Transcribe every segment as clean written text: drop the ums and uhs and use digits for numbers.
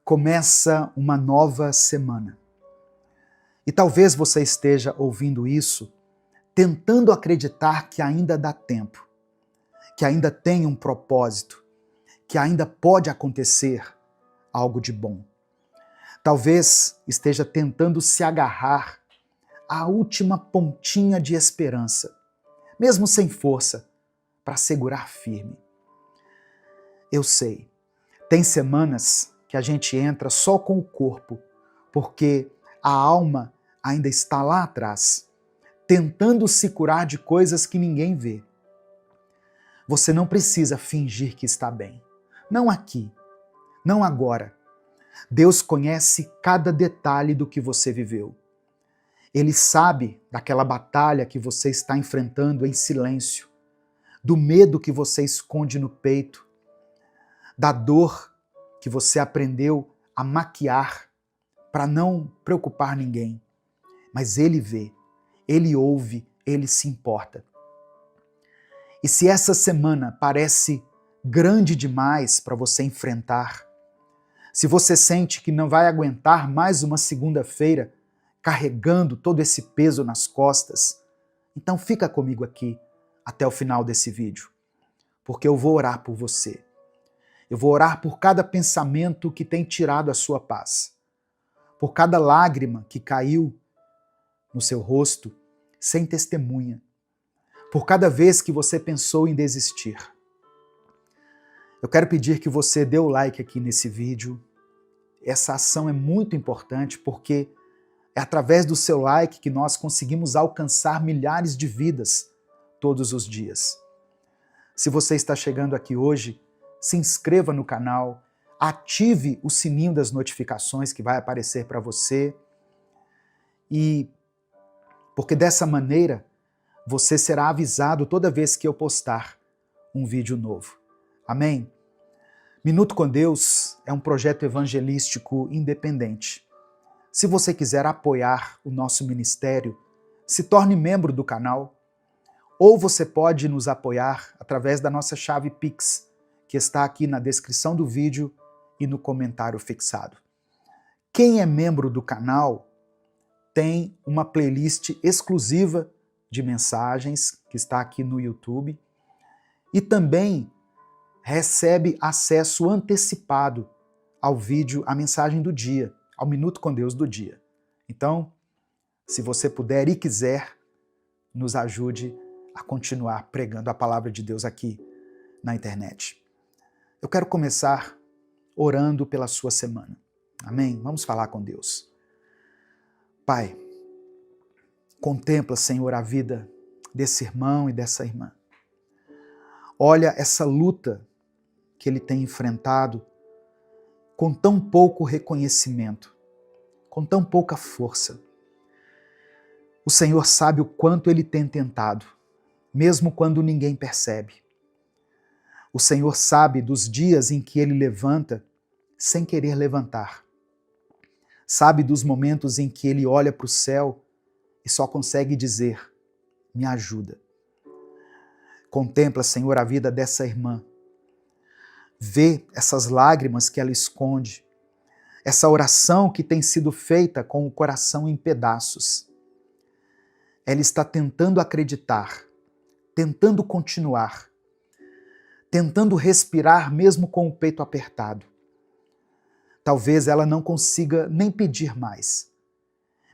Começa uma nova semana. E talvez você esteja ouvindo isso tentando acreditar que ainda dá tempo, que ainda tem um propósito, que ainda pode acontecer algo de bom. Talvez esteja tentando se agarrar à última pontinha de esperança, mesmo sem força, para segurar firme. Eu sei, tem semanas que a gente entra só com o corpo, porque a alma ainda está lá atrás, tentando se curar de coisas que ninguém vê. Você não precisa fingir que está bem. Não aqui, não agora. Deus conhece cada detalhe do que você viveu. Ele sabe daquela batalha que você está enfrentando em silêncio, do medo que você esconde no peito, da dor que você aprendeu a maquiar para não preocupar ninguém. Mas Ele vê, Ele ouve, Ele se importa. E se essa semana parece grande demais para você enfrentar, se você sente que não vai aguentar mais uma segunda-feira carregando todo esse peso nas costas, então fica comigo aqui até o final desse vídeo, porque eu vou orar por você. Eu vou orar por cada pensamento que tem tirado a sua paz, por cada lágrima que caiu no seu rosto sem testemunha, por cada vez que você pensou em desistir. Eu quero pedir que você dê o like aqui nesse vídeo. Essa ação é muito importante porque é através do seu like que nós conseguimos alcançar milhares de vidas todos os dias. Se você está chegando aqui hoje, se inscreva no canal, ative o sininho das notificações que vai aparecer para você, e porque dessa maneira você será avisado toda vez que eu postar um vídeo novo. Amém? Minuto com Deus é um projeto evangelístico independente. Se você quiser apoiar o nosso ministério, se torne membro do canal, ou você pode nos apoiar através da nossa chave Pix, que está aqui na descrição do vídeo e no comentário fixado. Quem é membro do canal tem uma playlist exclusiva de mensagens, que está aqui no YouTube, e também recebe acesso antecipado ao vídeo, à mensagem do dia, ao Minuto com Deus do dia. Então, se você puder e quiser, nos ajude a continuar pregando a palavra de Deus aqui na internet. Eu quero começar orando pela sua semana. Amém? Vamos falar com Deus. Pai, contempla, Senhor, a vida desse irmão e dessa irmã. Olha essa luta que ele tem enfrentado com tão pouco reconhecimento, com tão pouca força. O Senhor sabe o quanto ele tem tentado, mesmo quando ninguém percebe. O Senhor sabe dos dias em que ele levanta sem querer levantar. Sabe dos momentos em que ele olha para o céu e só consegue dizer, me ajuda. Contempla, Senhor, a vida dessa irmã. Vê essas lágrimas que ela esconde, essa oração que tem sido feita com o coração em pedaços. Ela está tentando acreditar, tentando continuar, tentando respirar mesmo com o peito apertado. Talvez ela não consiga nem pedir mais,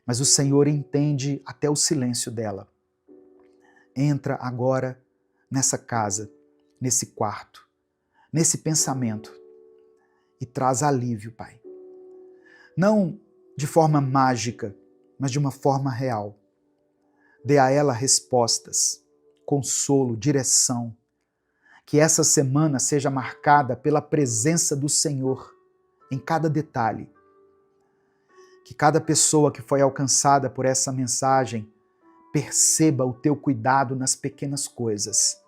mas o Senhor entende até o silêncio dela. Entra agora nessa casa, nesse quarto, nesse pensamento e traz alívio, Pai. Não de forma mágica, mas de uma forma real. Dê a ela respostas, consolo, direção. Que essa semana seja marcada pela presença do Senhor em cada detalhe. Que cada pessoa que foi alcançada por essa mensagem perceba o teu cuidado nas pequenas coisas.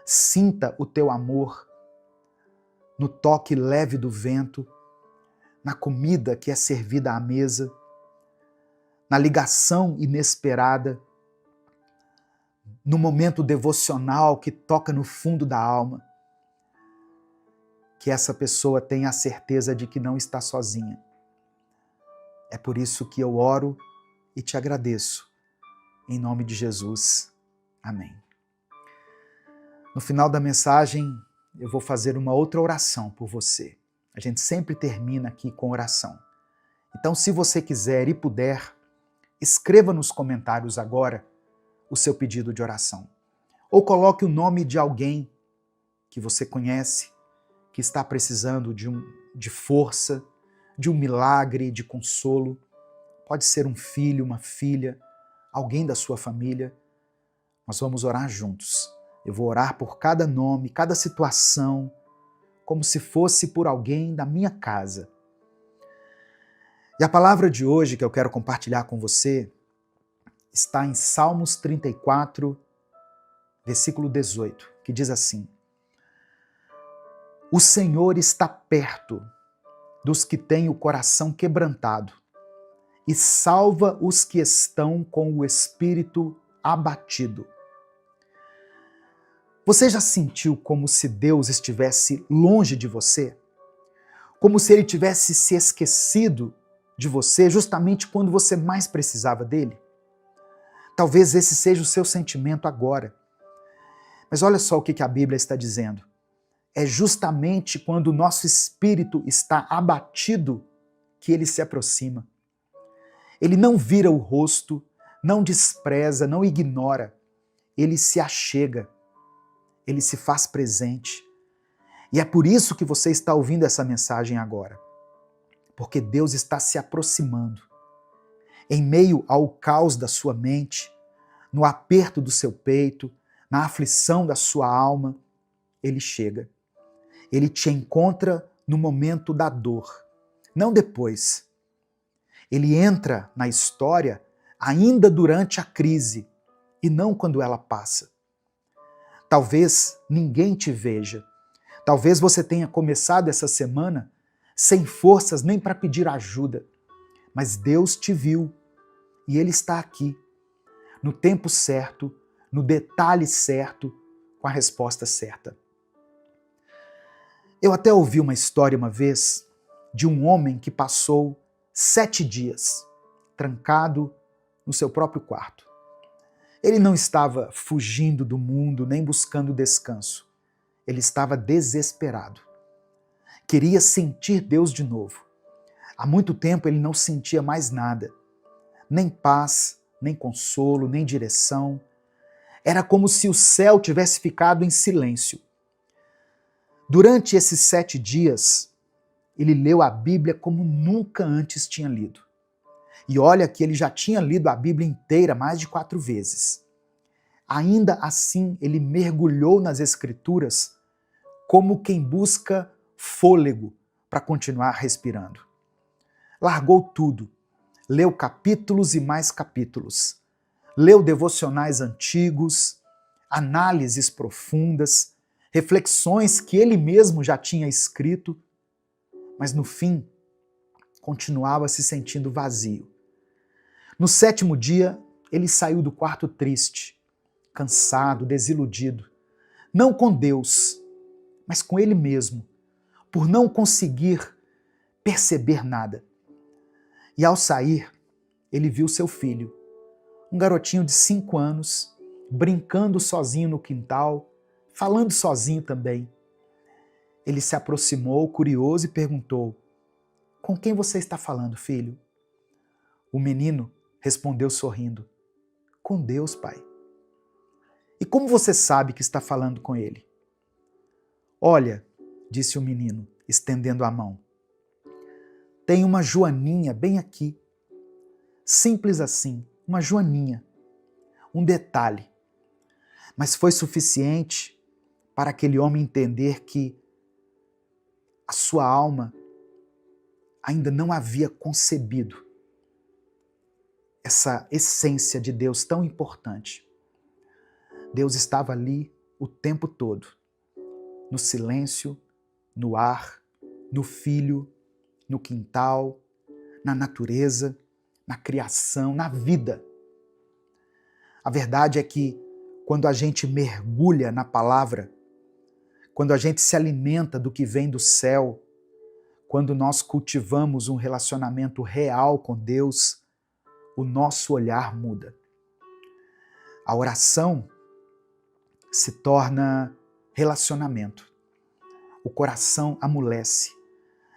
Sinta o teu amor no toque leve do vento, na comida que é servida à mesa, na ligação inesperada, no momento devocional que toca no fundo da alma. que essa pessoa tenha a certeza de que não está sozinha. É por isso que eu oro e te agradeço. Em nome de Jesus. Amém. No final da mensagem, eu vou fazer uma outra oração por você. A gente sempre termina aqui com oração. Então, se você quiser e puder, escreva nos comentários agora o seu pedido de oração. Ou coloque o nome de alguém que você conhece, que está precisando de força, de um milagre, de consolo. Pode ser um filho, uma filha, alguém da sua família. Nós vamos orar juntos. Eu vou orar por cada nome, cada situação, como se fosse por alguém da minha casa. E a palavra de hoje que eu quero compartilhar com você está em Salmos 34, versículo 18, que diz assim: O Senhor está perto dos que têm o coração quebrantado e salva os que estão com o espírito abatido. Você já sentiu como se Deus estivesse longe de você? Como se Ele tivesse se esquecido de você justamente quando você mais precisava dele? Talvez esse seja o seu sentimento agora. Mas olha só o que a Bíblia está dizendo. É justamente quando o nosso espírito está abatido que Ele se aproxima. Ele não vira o rosto, não despreza, não ignora. Ele se achega. Ele se faz presente. E é por isso que você está ouvindo essa mensagem agora. Porque Deus está se aproximando. Em meio ao caos da sua mente, no aperto do seu peito, na aflição da sua alma, Ele chega. Ele te encontra no momento da dor, não depois. Ele entra na história ainda durante a crise e não quando ela passa. Talvez ninguém te veja. Talvez você tenha começado essa semana sem forças nem para pedir ajuda. Mas Deus te viu e Ele está aqui, no tempo certo, no detalhe certo, com a resposta certa. Eu até ouvi uma história uma vez de um homem que passou 7 dias trancado no seu próprio quarto. Ele não estava fugindo do mundo, nem buscando descanso. Ele estava desesperado. Queria sentir Deus de novo. Há muito tempo ele não sentia mais nada. Nem paz, nem consolo, nem direção. Era como se o céu tivesse ficado em silêncio. Durante esses 7 dias, ele leu a Bíblia como nunca antes tinha lido. E olha que ele já tinha lido a Bíblia inteira mais de 4 vezes. Ainda assim, ele mergulhou nas Escrituras como quem busca fôlego para continuar respirando. Largou tudo, leu capítulos e mais capítulos, leu devocionais antigos, análises profundas, reflexões que ele mesmo já tinha escrito, mas no fim, continuava se sentindo vazio. No 7º dia, ele saiu do quarto triste, cansado, desiludido, não com Deus, mas com ele mesmo, por não conseguir perceber nada. E ao sair, ele viu seu filho, um garotinho de 5 anos, brincando sozinho no quintal, falando sozinho também. Ele se aproximou, curioso, e perguntou: "Com quem você está falando, filho?" O menino respondeu sorrindo: "Com Deus, pai." "E como você sabe que está falando com ele?" "Olha," disse o menino, estendendo a mão, "tem uma joaninha bem aqui." Simples assim, uma joaninha. Um detalhe. Mas foi suficiente para aquele homem entender que a sua alma ainda não havia concebido essa essência de Deus tão importante. Deus estava ali o tempo todo, no silêncio, no ar, no filho, no quintal, na natureza, na criação, na vida. A verdade é que quando a gente mergulha na palavra, quando a gente se alimenta do que vem do céu, quando nós cultivamos um relacionamento real com Deus, o nosso olhar muda. A oração se torna relacionamento. O coração amolece,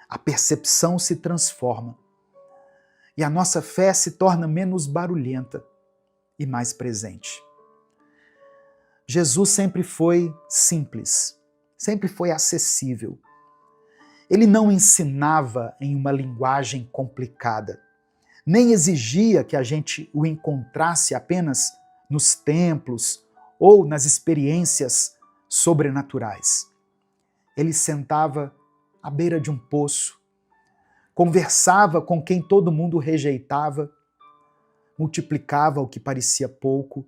a percepção se transforma e a nossa fé se torna menos barulhenta e mais presente. Jesus sempre foi simples, sempre foi acessível. Ele não ensinava em uma linguagem complicada, nem exigia que a gente o encontrasse apenas nos templos ou nas experiências sobrenaturais. Ele sentava à beira de um poço, conversava com quem todo mundo rejeitava, multiplicava o que parecia pouco,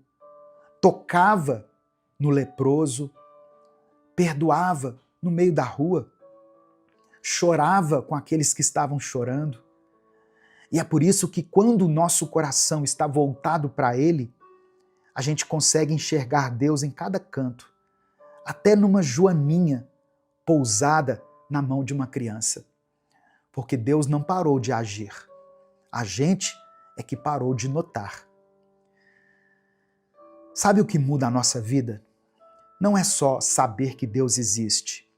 tocava no leproso, perdoava no meio da rua, chorava com aqueles que estavam chorando. E é por isso que quando o nosso coração está voltado para Ele, a gente consegue enxergar Deus em cada canto, até numa joaninha pousada na mão de uma criança. Porque Deus não parou de agir. A gente é que parou de notar. Sabe o que muda a nossa vida? Não é só saber que Deus existe,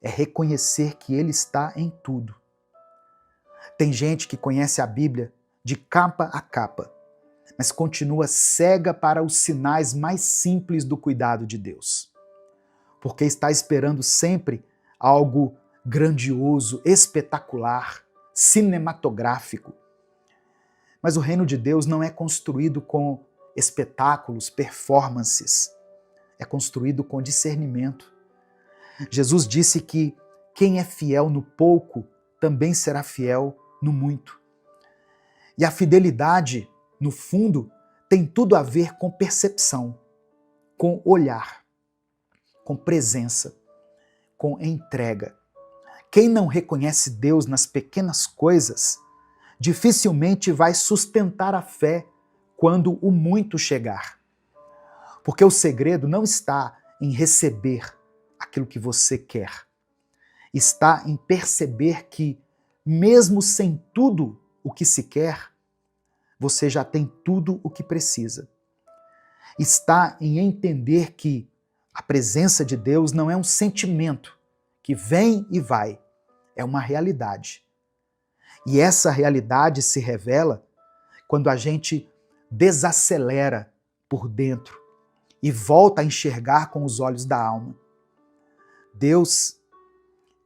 é reconhecer que Ele está em tudo. Tem gente que conhece a Bíblia de capa a capa, mas continua cega para os sinais mais simples do cuidado de Deus. Porque está esperando sempre algo grandioso, espetacular, cinematográfico. Mas o reino de Deus não é construído com espetáculos, performances. É construído com discernimento. Jesus disse que quem é fiel no pouco também será fiel no muito. E a fidelidade, no fundo, tem tudo a ver com percepção, com olhar, com presença, com entrega. Quem não reconhece Deus nas pequenas coisas, dificilmente vai sustentar a fé quando o muito chegar. Porque o segredo não está em receber aquilo que você quer. Está em perceber que, mesmo sem tudo o que se quer, você já tem tudo o que precisa. Está em entender que a presença de Deus não é um sentimento que vem e vai, é uma realidade. E essa realidade se revela quando a gente desacelera por dentro e volta a enxergar com os olhos da alma. Deus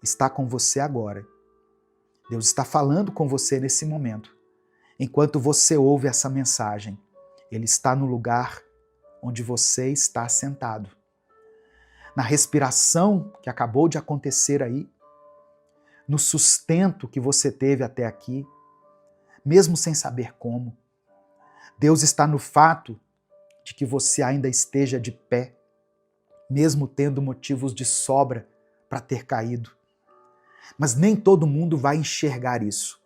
está com você agora. Deus está falando com você nesse momento. Enquanto você ouve essa mensagem, Ele está no lugar onde você está sentado. Na respiração que acabou de acontecer aí, no sustento que você teve até aqui, mesmo sem saber como. Deus está no fato de que você ainda esteja de pé, mesmo tendo motivos de sobra para ter caído. Mas nem todo mundo vai enxergar isso,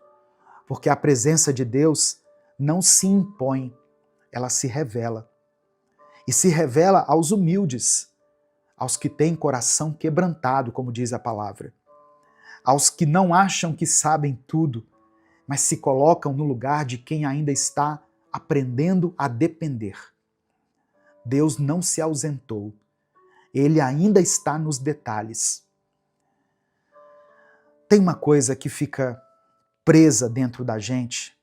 porque a presença de Deus não se impõe, ela se revela. E se revela aos humildes, aos que têm coração quebrantado, como diz a palavra, aos que não acham que sabem tudo, mas se colocam no lugar de quem ainda está aprendendo a depender. Deus não se ausentou, Ele ainda está nos detalhes. Tem uma coisa que fica presa dentro da gente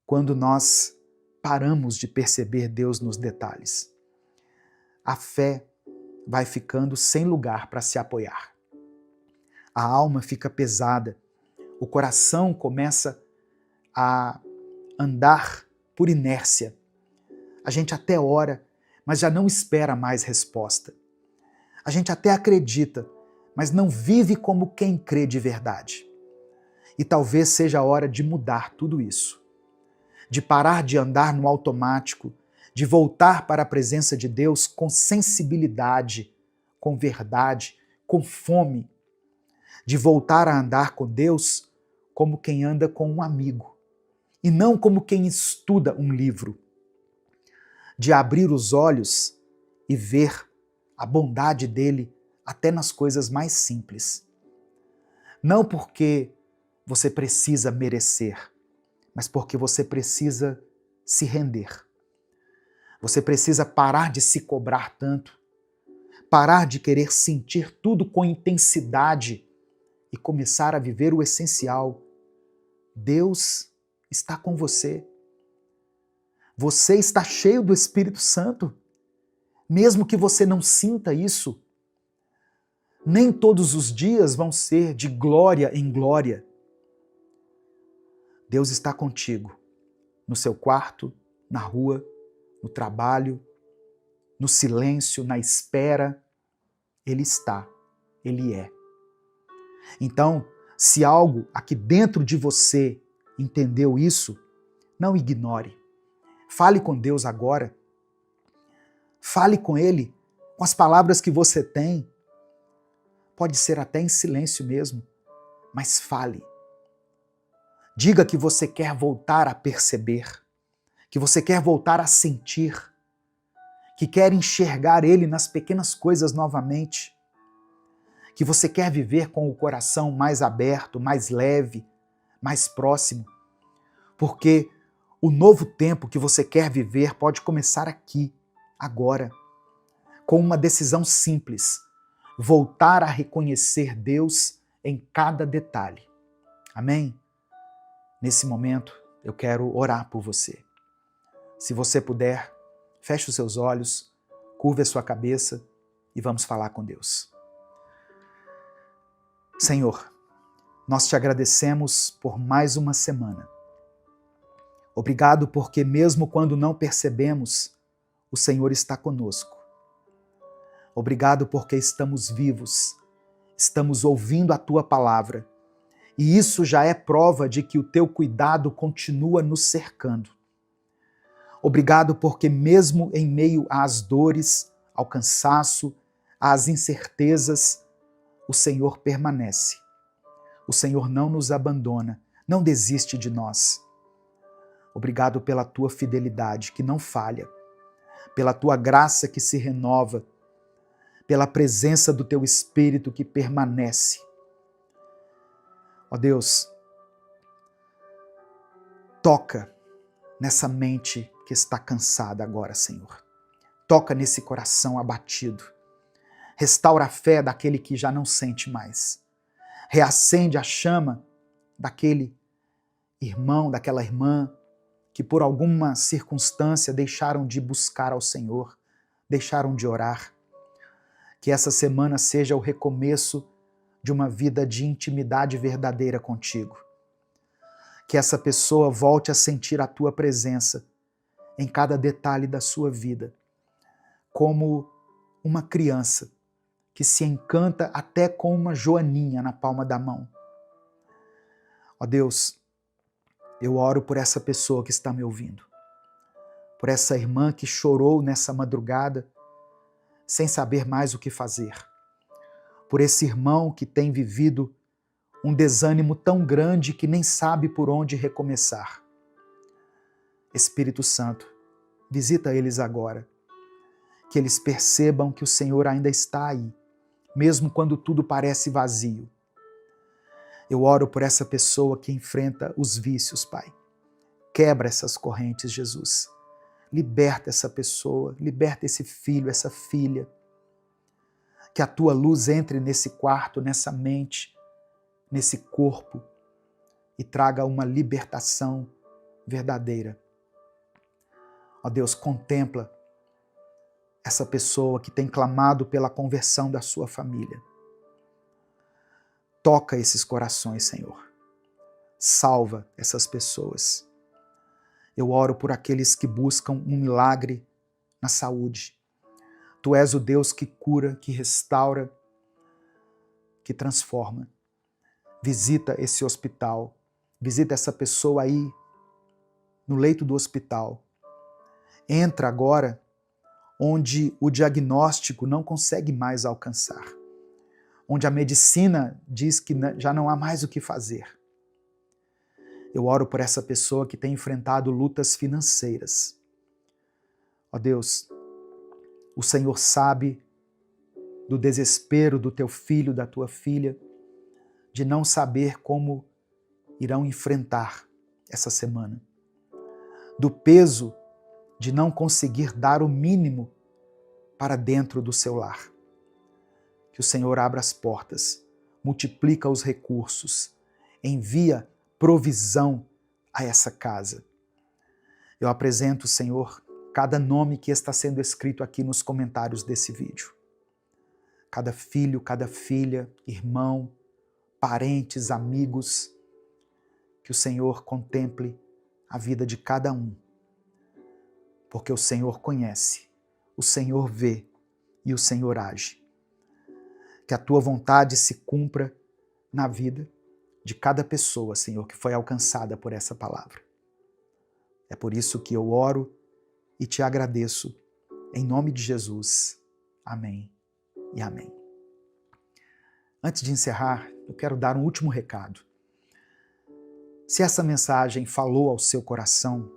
quando nós paramos de perceber Deus nos detalhes. A fé vai ficando sem lugar para se apoiar. A alma fica pesada, o coração começa a andar por inércia. A gente até ora, mas já não espera mais resposta. A gente até acredita, mas não vive como quem crê de verdade. E talvez seja a hora de mudar tudo isso. De parar de andar no automático, de voltar para a presença de Deus com sensibilidade, com verdade, com fome. De voltar a andar com Deus como quem anda com um amigo, e não como quem estuda um livro. De abrir os olhos e ver a bondade dele até nas coisas mais simples. Não porque você precisa merecer, mas porque você precisa se render. Você precisa parar de se cobrar tanto, parar de querer sentir tudo com intensidade e começar a viver o essencial. Deus está com você. Você está cheio do Espírito Santo. Mesmo que você não sinta isso, nem todos os dias vão ser de glória em glória. Deus está contigo, no seu quarto, na rua, no trabalho, no silêncio, na espera. Ele está, Ele é. Então, se algo aqui dentro de você entendeu isso, não ignore. Fale com Deus agora. Fale com Ele com as palavras que você tem. Pode ser até em silêncio mesmo, mas fale. Diga que você quer voltar a perceber, que você quer voltar a sentir, que quer enxergar Ele nas pequenas coisas novamente, que você quer viver com o coração mais aberto, mais leve, mais próximo, porque o novo tempo que você quer viver pode começar aqui, agora, com uma decisão simples: voltar a reconhecer Deus em cada detalhe. Amém? Nesse momento, eu quero orar por você. Se você puder, feche os seus olhos, curve a sua cabeça e vamos falar com Deus. Senhor, nós te agradecemos por mais uma semana. Obrigado porque mesmo quando não percebemos, o Senhor está conosco. Obrigado porque estamos vivos, estamos ouvindo a Tua palavra, e isso já é prova de que o Teu cuidado continua nos cercando. Obrigado porque mesmo em meio às dores, ao cansaço, às incertezas, o Senhor permanece. O Senhor não nos abandona, não desiste de nós. Obrigado pela Tua fidelidade que não falha, pela Tua graça que se renova, pela presença do Teu Espírito que permanece. Ó Deus, toca nessa mente que está cansada agora, Senhor. Toca nesse coração abatido. Restaura a fé daquele que já não sente mais. Reacende a chama daquele irmão, daquela irmã que por alguma circunstância deixaram de buscar ao Senhor, deixaram de orar. Que essa semana seja o recomeço de uma vida de intimidade verdadeira contigo. Que essa pessoa volte a sentir a tua presença em cada detalhe da sua vida, como uma criança que se encanta até com uma joaninha na palma da mão. Ó Deus, eu oro por essa pessoa que está me ouvindo, por essa irmã que chorou nessa madrugada sem saber mais o que fazer, por esse irmão que tem vivido um desânimo tão grande que nem sabe por onde recomeçar. Espírito Santo, visita eles agora, que eles percebam que o Senhor ainda está aí, mesmo quando tudo parece vazio. Eu oro por essa pessoa que enfrenta os vícios, Pai. Quebra essas correntes, Jesus. Liberta essa pessoa, liberta esse filho, essa filha. Que a Tua luz entre nesse quarto, nessa mente, nesse corpo e traga uma libertação verdadeira. Ó Deus, contempla essa pessoa que tem clamado pela conversão da sua família. Toca esses corações, Senhor. Salva essas pessoas. Eu oro por aqueles que buscam um milagre na saúde. Tu és o Deus que cura, que restaura, que transforma. Visita esse hospital. Visita essa pessoa aí no leito do hospital. Entra agora onde o diagnóstico não consegue mais alcançar, onde a medicina diz que já não há mais o que fazer. Eu oro por essa pessoa que tem enfrentado lutas financeiras. Ó Deus, o Senhor sabe do desespero do teu filho, da tua filha, de não saber como irão enfrentar essa semana, do peso de não conseguir dar o mínimo para dentro do seu lar. Que o Senhor abra as portas, multiplica os recursos, envia provisão a essa casa. Eu apresento, Senhor, cada nome que está sendo escrito aqui nos comentários desse vídeo. Cada filho, cada filha, irmão, parentes, amigos, que o Senhor contemple a vida de cada um. Porque o Senhor conhece, o Senhor vê e o Senhor age. Que a tua vontade se cumpra na vida de cada pessoa, Senhor, que foi alcançada por essa palavra. É por isso que eu oro e te agradeço, em nome de Jesus. Amém e amém. Antes de encerrar, eu quero dar um último recado. Se essa mensagem falou ao seu coração,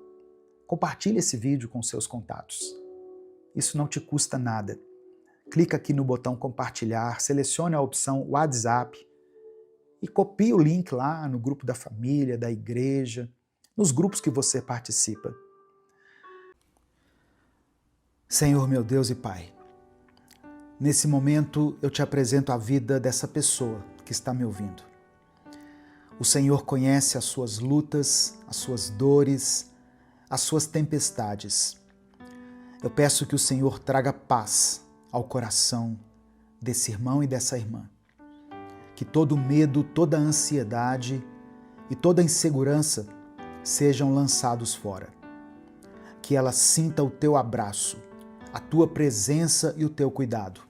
compartilhe esse vídeo com seus contatos. Isso não te custa nada. Clica aqui no botão compartilhar, selecione a opção WhatsApp e copie o link lá no grupo da família, da igreja, nos grupos que você participa. Senhor, meu Deus e Pai, nesse momento eu te apresento a vida dessa pessoa que está me ouvindo. O Senhor conhece as suas lutas, as suas dores, as suas tempestades. Eu peço que o Senhor traga paz ao coração desse irmão e dessa irmã. Que todo medo, toda ansiedade e toda insegurança sejam lançados fora. Que ela sinta o teu abraço, a tua presença e o teu cuidado.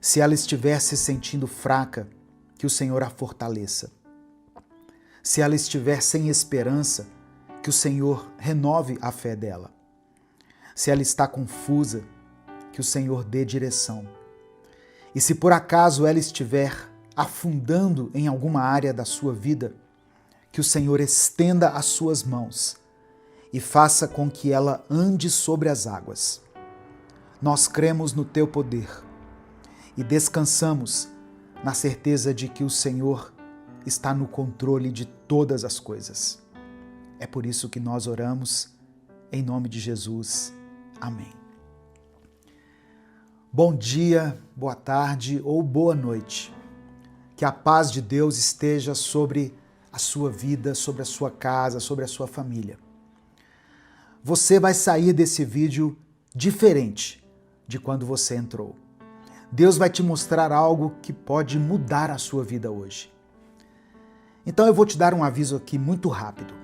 Se ela estiver se sentindo fraca, que o Senhor a fortaleça. Se ela estiver sem esperança, que o Senhor renove a fé dela. Se ela está confusa, que o Senhor dê direção. E se por acaso ela estiver afundando em alguma área da sua vida, que o Senhor estenda as suas mãos e faça com que ela ande sobre as águas. Nós cremos no teu poder e descansamos na certeza de que o Senhor está no controle de todas as coisas. É por isso que nós oramos, em nome de Jesus. Amém. Bom dia, boa tarde ou boa noite. Que a paz de Deus esteja sobre a sua vida, sobre a sua casa, sobre a sua família. Você vai sair desse vídeo diferente de quando você entrou. Deus vai te mostrar algo que pode mudar a sua vida hoje. Então eu vou te dar um aviso aqui muito rápido.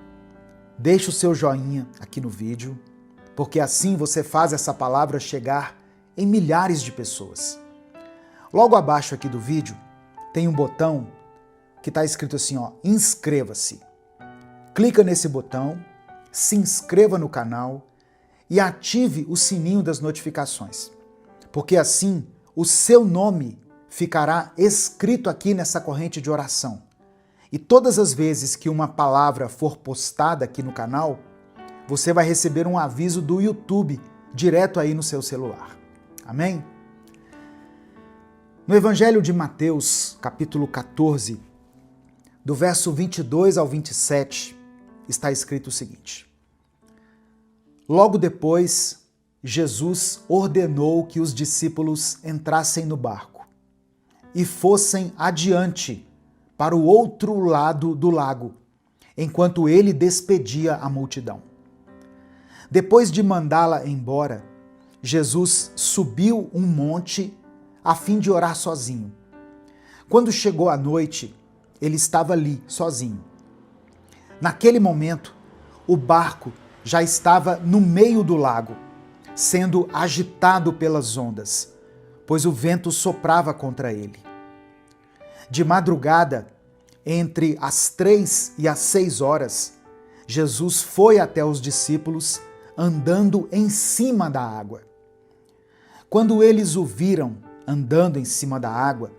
Deixe o seu joinha aqui no vídeo, porque assim você faz essa palavra chegar em milhares de pessoas. Logo abaixo aqui do vídeo tem um botão que está escrito assim, ó, inscreva-se. Clica nesse botão, se inscreva no canal e ative o sininho das notificações, porque assim o seu nome ficará escrito aqui nessa corrente de oração. E todas as vezes que uma palavra for postada aqui no canal, você vai receber um aviso do YouTube direto aí no seu celular. Amém? No Evangelho de Mateus, capítulo 14, do verso 22 ao 27, está escrito o seguinte: Logo depois, Jesus ordenou que os discípulos entrassem no barco e fossem adiante para o outro lado do lago, enquanto ele despedia a multidão. Depois de mandá-la embora, Jesus subiu um monte a fim de orar sozinho. Quando chegou a noite, ele estava ali, sozinho. Naquele momento, o barco já estava no meio do lago, sendo agitado pelas ondas, pois o vento soprava contra ele. De madrugada, entre as 3 e as 6 horas, Jesus foi até os discípulos andando em cima da água. Quando eles o viram andando em cima da água,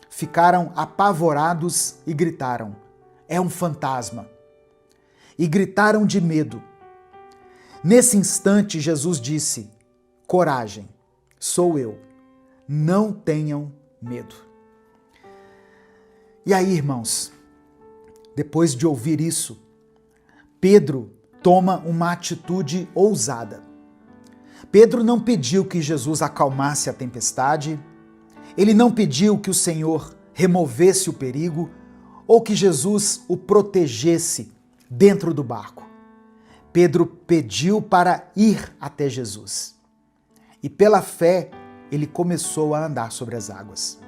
ficaram apavorados e gritaram: "É um fantasma!" E gritaram de medo. Nesse instante, Jesus disse: "Coragem, sou eu. não tenham medo. E aí, irmãos, depois de ouvir isso, Pedro toma uma atitude ousada. Pedro não pediu que Jesus acalmasse a tempestade, ele não pediu que o Senhor removesse o perigo ou que Jesus o protegesse dentro do barco. Pedro pediu para ir até Jesus. E pela fé, ele começou a andar sobre as águas.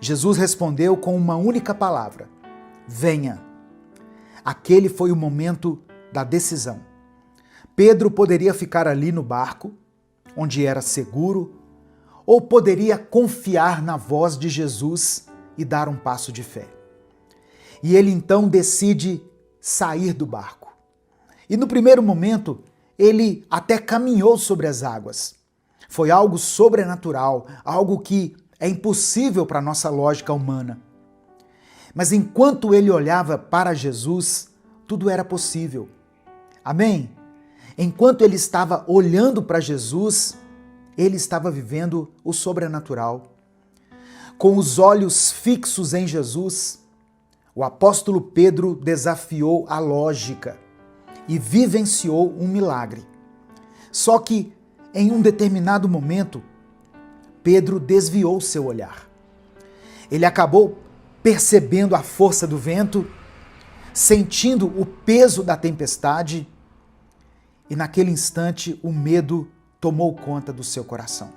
Jesus respondeu com uma única palavra: venha. Aquele foi o momento da decisão. Pedro poderia ficar ali no barco, onde era seguro, ou poderia confiar na voz de Jesus e dar um passo de fé. E ele então decide sair do barco. E no primeiro momento, ele até caminhou sobre as águas. Foi algo sobrenatural, algo que é impossível para a nossa lógica humana. Mas enquanto ele olhava para Jesus, tudo era possível. Amém? Enquanto ele estava olhando para Jesus, ele estava vivendo o sobrenatural. Com os olhos fixos em Jesus, o apóstolo Pedro desafiou a lógica e vivenciou um milagre. Só que, em um determinado momento, Pedro desviou seu olhar. Ele acabou percebendo a força do vento, sentindo o peso da tempestade, e naquele instante o medo tomou conta do seu coração.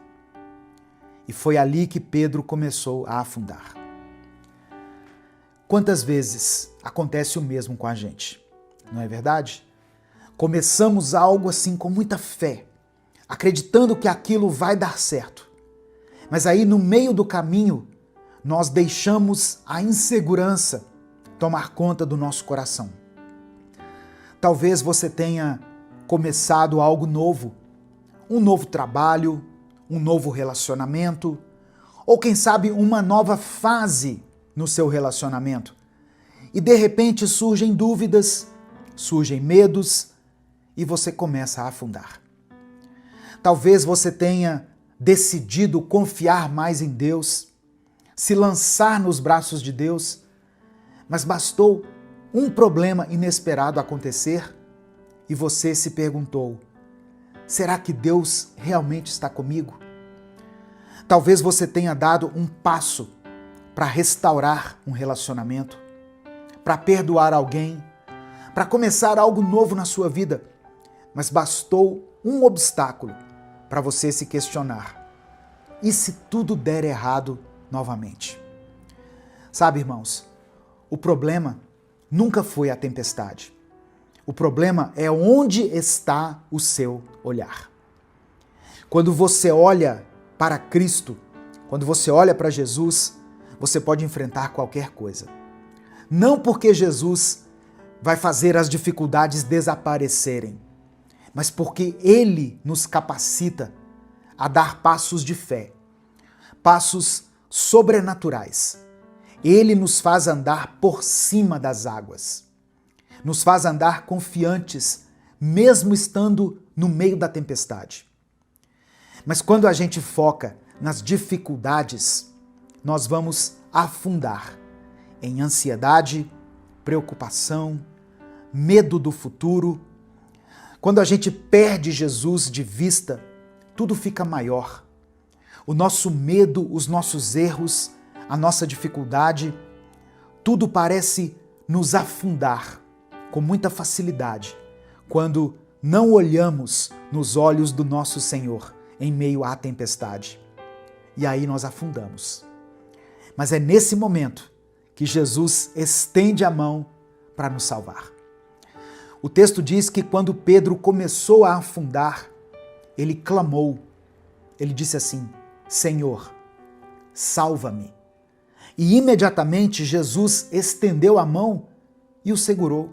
E foi ali que Pedro começou a afundar. Quantas vezes acontece o mesmo com a gente, não é verdade? Começamos algo assim com muita fé, acreditando que aquilo vai dar certo. Mas aí no meio do caminho, nós deixamos a insegurança tomar conta do nosso coração. Talvez você tenha começado algo novo, um novo trabalho, um novo relacionamento, ou quem sabe uma nova fase no seu relacionamento. E de repente surgem dúvidas, surgem medos e você começa a afundar. Talvez você tenha decidido confiar mais em Deus, se lançar nos braços de Deus, mas bastou um problema inesperado acontecer e você se perguntou: será que Deus realmente está comigo? Talvez você tenha dado um passo para restaurar um relacionamento, para perdoar alguém, para começar algo novo na sua vida, mas bastou um obstáculo para você se questionar: e se tudo der errado novamente? Sabe, irmãos, o problema nunca foi a tempestade. O problema é onde está o seu olhar. Quando você olha para Cristo, quando você olha para Jesus, você pode enfrentar qualquer coisa. Não porque Jesus vai fazer as dificuldades desaparecerem, mas porque Ele nos capacita a dar passos de fé, passos sobrenaturais. Ele nos faz andar por cima das águas, nos faz andar confiantes, mesmo estando no meio da tempestade. Mas quando a gente foca nas dificuldades, nós vamos afundar em ansiedade, preocupação, medo do futuro. Quando a gente perde Jesus de vista, tudo fica maior. O nosso medo, os nossos erros, a nossa dificuldade, tudo parece nos afundar com muita facilidade quando não olhamos nos olhos do nosso Senhor em meio à tempestade. E aí nós afundamos. Mas é nesse momento que Jesus estende a mão para nos salvar. O texto diz que quando Pedro começou a afundar, ele clamou. Ele disse assim: Senhor, salva-me. E imediatamente Jesus estendeu a mão e o segurou.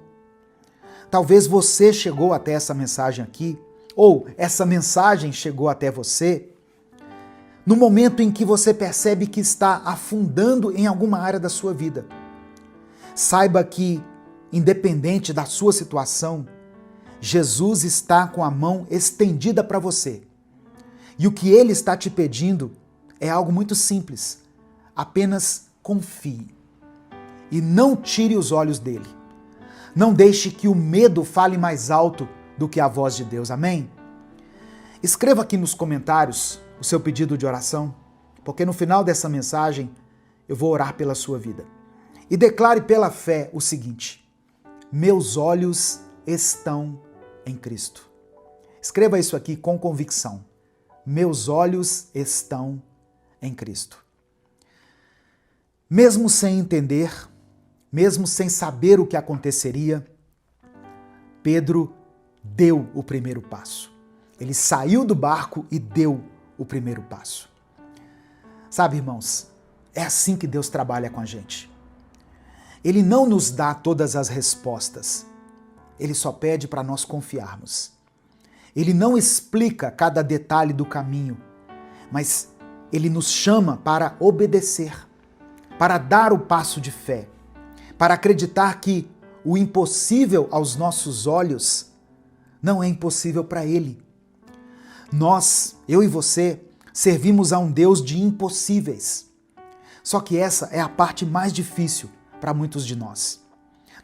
Talvez você chegou até essa mensagem aqui, ou essa mensagem chegou até você no momento em que você percebe que está afundando em alguma área da sua vida. Saiba que, independente da sua situação, Jesus está com a mão estendida para você. E o que Ele está te pedindo é algo muito simples. Apenas confie e não tire os olhos dele. Não deixe que o medo fale mais alto do que a voz de Deus. Amém? Escreva aqui nos comentários o seu pedido de oração, porque no final dessa mensagem eu vou orar pela sua vida. E declare pela fé o seguinte: meus olhos estão em Cristo. Escreva isso aqui com convicção. Meus olhos estão em Cristo. Mesmo sem entender, mesmo sem saber o que aconteceria, Pedro deu o primeiro passo. Ele saiu do barco e deu o primeiro passo. Sabe, irmãos, é assim que Deus trabalha com a gente. Ele não nos dá todas as respostas. Ele só pede para nós confiarmos. Ele não explica cada detalhe do caminho, mas ele nos chama para obedecer, para dar o passo de fé, para acreditar que o impossível aos nossos olhos não é impossível para ele. Nós, eu e você, servimos a um Deus de impossíveis. Só que essa é a parte mais difícil para muitos de nós.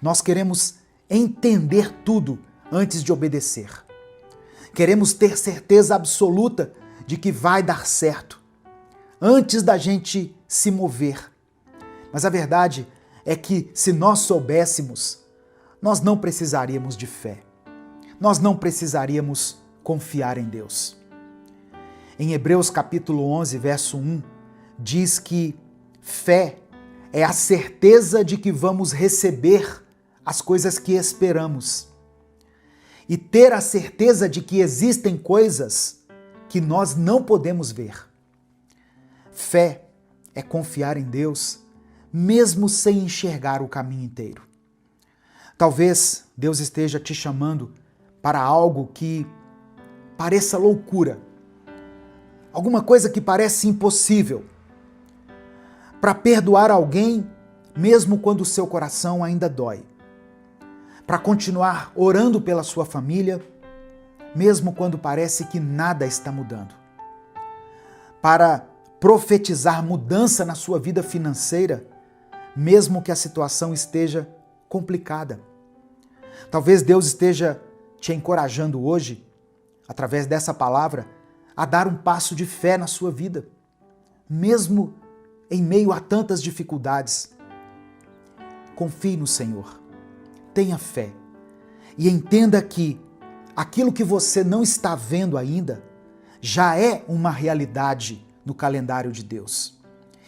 Nós queremos entender tudo antes de obedecer. Queremos ter certeza absoluta de que vai dar certo, antes da gente se mover. Mas a verdade é que se nós soubéssemos, nós não precisaríamos de fé. Nós não precisaríamos confiar em Deus. Em Hebreus capítulo 11, verso 1, diz que fé é a certeza de que vamos receber as coisas que esperamos. E ter a certeza de que existem coisas que nós não podemos ver. Fé é confiar em Deus, mesmo sem enxergar o caminho inteiro. Talvez Deus esteja te chamando para algo que pareça loucura, alguma coisa que parece impossível, para perdoar alguém, mesmo quando o seu coração ainda dói, para continuar orando pela sua família, mesmo quando parece que nada está mudando, para profetizar mudança na sua vida financeira, mesmo que a situação esteja complicada. Talvez Deus esteja te encorajando hoje, através dessa palavra, a dar um passo de fé na sua vida, mesmo em meio a tantas dificuldades. Confie no Senhor, tenha fé e entenda que aquilo que você não está vendo ainda já é uma realidade no calendário de Deus.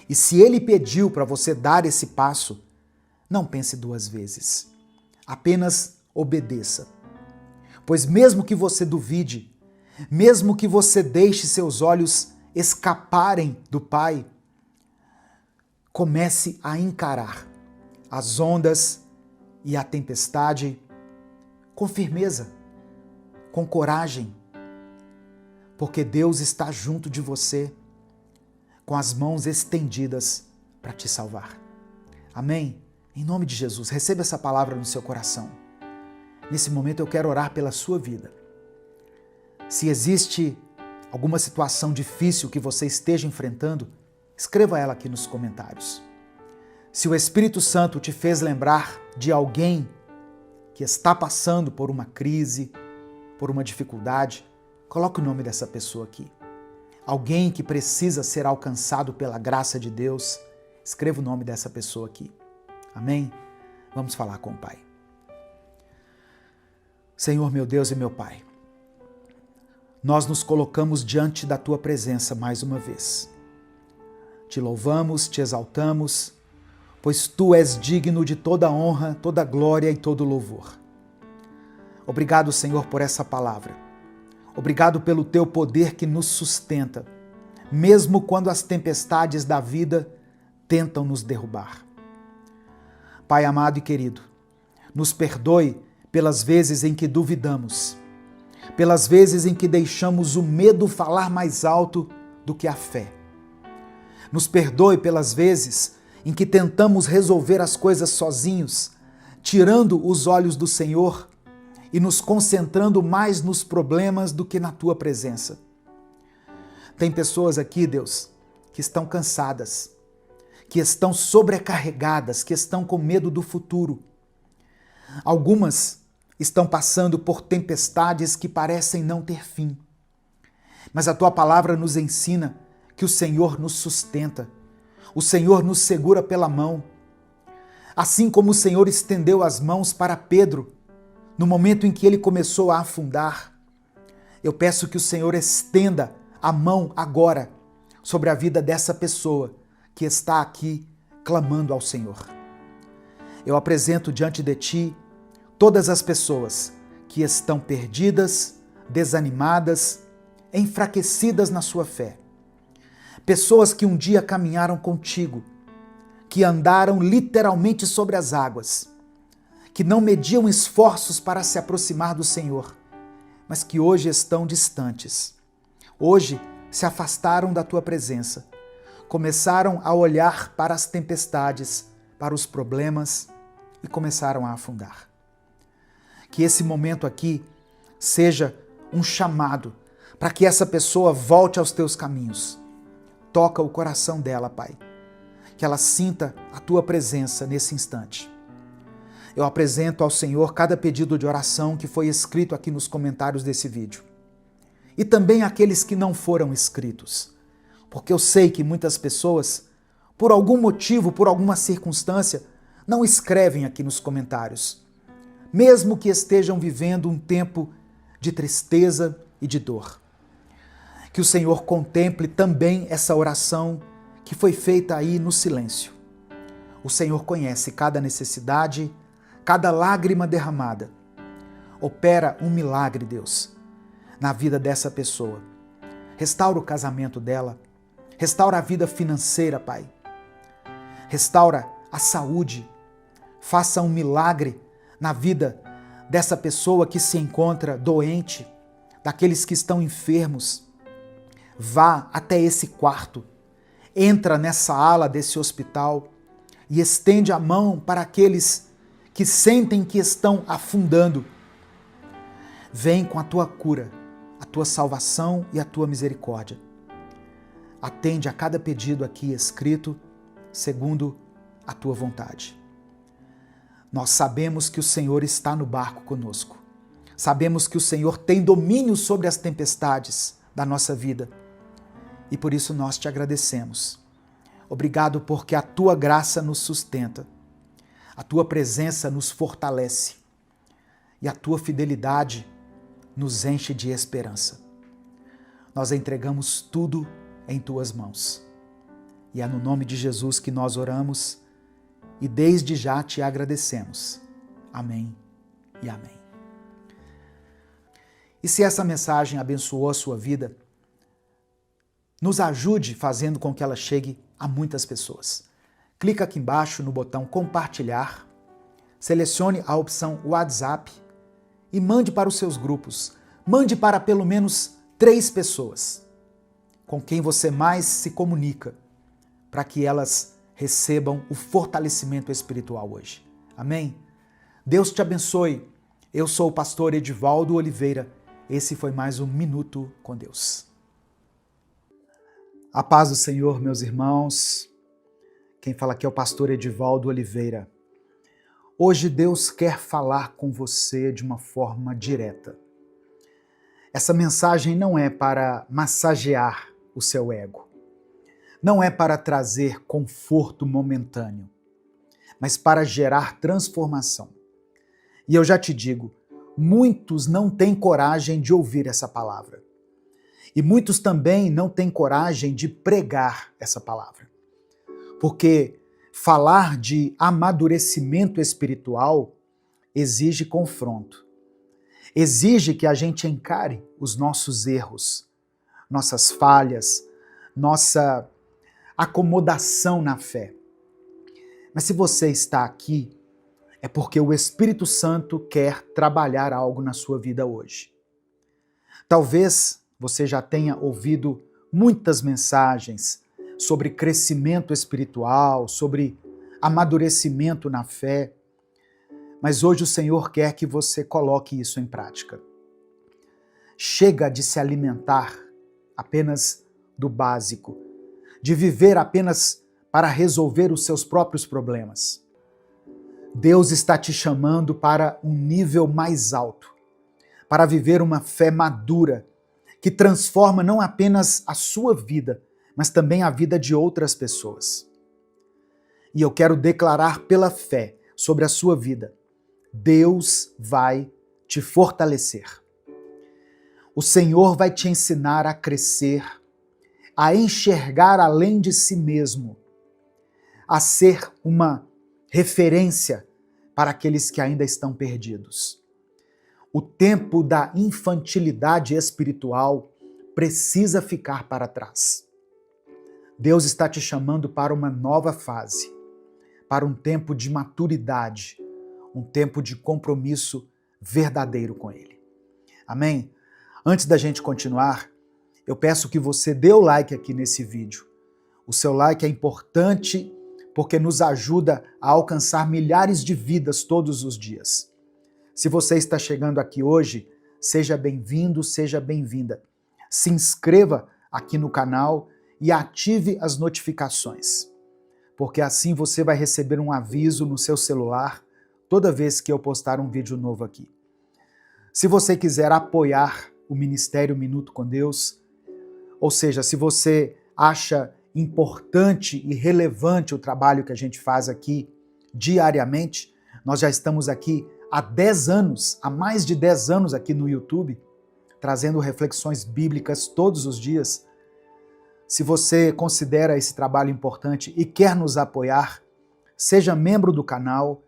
E se Ele pediu para você dar esse passo, não pense duas vezes. Apenas obedeça. Pois mesmo que você duvide, mesmo que você deixe seus olhos escaparem do Pai, comece a encarar as ondas e a tempestade com firmeza, com coragem, porque Deus está junto de você, com as mãos estendidas para te salvar. Amém? Em nome de Jesus, receba essa palavra no seu coração. Nesse momento eu quero orar pela sua vida. Se existe alguma situação difícil que você esteja enfrentando, escreva ela aqui nos comentários. Se o Espírito Santo te fez lembrar de alguém que está passando por uma crise, por uma dificuldade, coloque o nome dessa pessoa aqui. Alguém que precisa ser alcançado pela graça de Deus, escreva o nome dessa pessoa aqui. Amém? Vamos falar com o Pai. Senhor, meu Deus e meu Pai, nós nos colocamos diante da Tua presença mais uma vez. Te louvamos, te exaltamos, pois Tu és digno de toda honra, toda glória e todo louvor. Obrigado, Senhor, por essa palavra. Obrigado pelo Teu poder que nos sustenta, mesmo quando as tempestades da vida tentam nos derrubar. Pai amado e querido, nos perdoe pelas vezes em que duvidamos, pelas vezes em que deixamos o medo falar mais alto do que a fé. Nos perdoe pelas vezes em que tentamos resolver as coisas sozinhos, tirando os olhos do Senhor e nos concentrando mais nos problemas do que na Tua presença. Tem pessoas aqui, Deus, que estão cansadas, que estão sobrecarregadas, que estão com medo do futuro. Algumas estão passando por tempestades que parecem não ter fim. Mas a tua palavra nos ensina que o Senhor nos sustenta, o Senhor nos segura pela mão. Assim como o Senhor estendeu as mãos para Pedro, no momento em que ele começou a afundar, eu peço que o Senhor estenda a mão agora sobre a vida dessa pessoa que está aqui clamando ao Senhor. Eu apresento diante de ti todas as pessoas que estão perdidas, desanimadas, enfraquecidas na sua fé. Pessoas que um dia caminharam contigo, que andaram literalmente sobre as águas, que não mediam esforços para se aproximar do Senhor, mas que hoje estão distantes. Hoje se afastaram da tua presença, começaram a olhar para as tempestades, para os problemas e começaram a afundar. Que esse momento aqui seja um chamado para que essa pessoa volte aos teus caminhos. Toca o coração dela, Pai, que ela sinta a tua presença nesse instante. Eu apresento ao Senhor cada pedido de oração que foi escrito aqui nos comentários desse vídeo. E também aqueles que não foram escritos, porque eu sei que muitas pessoas, por algum motivo, por alguma circunstância, não escrevem aqui nos comentários, mesmo que estejam vivendo um tempo de tristeza e de dor. Que o Senhor contemple também essa oração que foi feita aí no silêncio. O Senhor conhece cada necessidade, cada lágrima derramada. Opera um milagre, Deus, na vida dessa pessoa. Restaura o casamento dela, restaura a vida financeira, Pai. Restaura a saúde. Faça um milagre na vida dessa pessoa que se encontra doente, daqueles que estão enfermos. Vá até esse quarto, entra nessa ala desse hospital e estende a mão para aqueles que sentem que estão afundando. Vem com a tua cura, a tua salvação e a tua misericórdia. Atende a cada pedido aqui escrito, segundo a tua vontade. Nós sabemos que o Senhor está no barco conosco. Sabemos que o Senhor tem domínio sobre as tempestades da nossa vida. E por isso nós te agradecemos. Obrigado porque a tua graça nos sustenta. A tua presença nos fortalece. E a tua fidelidade nos enche de esperança. Nós entregamos tudo em tuas mãos. E é no nome de Jesus que nós oramos e desde já te agradecemos. Amém e amém. E se essa mensagem abençoou a sua vida, nos ajude fazendo com que ela chegue a muitas pessoas. Clica aqui embaixo no botão compartilhar, selecione a opção WhatsApp e mande para os seus grupos. Mande para pelo menos 3 pessoas com quem você mais se comunica, para que elas recebam o fortalecimento espiritual hoje. Amém? Deus te abençoe. Eu sou o pastor Edivaldo Oliveira. Esse foi mais um Minuto com Deus. A paz do Senhor, meus irmãos. Quem fala aqui é o pastor Edivaldo Oliveira. Hoje Deus quer falar com você de uma forma direta. Essa mensagem não é para massagear o seu ego. Não é para trazer conforto momentâneo, mas para gerar transformação. E eu já te digo, muitos não têm coragem de ouvir essa palavra. E muitos também não têm coragem de pregar essa palavra. Porque falar de amadurecimento espiritual exige confronto. Exige que a gente encare os nossos erros, nossas falhas, nossa acomodação na fé. Mas se você está aqui, é porque o Espírito Santo quer trabalhar algo na sua vida hoje. Talvez você já tenha ouvido muitas mensagens sobre crescimento espiritual, sobre amadurecimento na fé, mas hoje o Senhor quer que você coloque isso em prática. Chega de se alimentar apenas do básico. de viver apenas para resolver os seus próprios problemas. Deus está te chamando para um nível mais alto, para viver uma fé madura, que transforma não apenas a sua vida, mas também a vida de outras pessoas. E eu quero declarar pela fé sobre a sua vida: Deus vai te fortalecer. O Senhor vai te ensinar a crescer, a enxergar além de si mesmo, a ser uma referência para aqueles que ainda estão perdidos. O tempo da infantilidade espiritual precisa ficar para trás. Deus está te chamando para uma nova fase, para um tempo de maturidade, um tempo de compromisso verdadeiro com Ele. Amém? Antes da gente continuar, eu peço que você dê o like aqui nesse vídeo. O seu like é importante porque nos ajuda a alcançar milhares de vidas todos os dias. Se você está chegando aqui hoje, seja bem-vindo, seja bem-vinda. Se inscreva aqui no canal e ative as notificações, porque assim você vai receber um aviso no seu celular toda vez que eu postar um vídeo novo aqui. Se você quiser apoiar o Ministério Minuto com Deus, ou seja, se você acha importante e relevante o trabalho que a gente faz aqui diariamente, nós já estamos aqui há 10 anos, há mais de 10 anos aqui no YouTube, trazendo reflexões bíblicas todos os dias. Se você considera esse trabalho importante e quer nos apoiar, seja membro do canal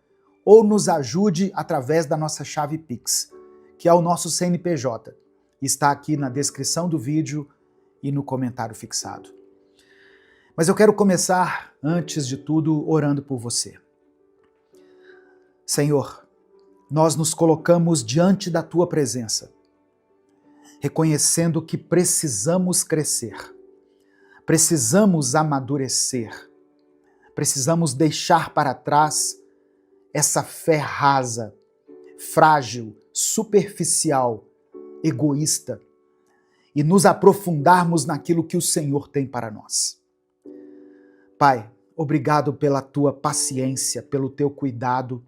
ou nos ajude através da nossa chave Pix, que é o nosso CNPJ. Está aqui na descrição do vídeo e no comentário fixado. Mas eu quero começar, antes de tudo, orando por você. Senhor, nós nos colocamos diante da Tua presença, reconhecendo que precisamos crescer, precisamos amadurecer, precisamos deixar para trás essa fé rasa, frágil, superficial, egoísta, e nos aprofundarmos naquilo que o Senhor tem para nós. Pai, obrigado pela Tua paciência, pelo Teu cuidado.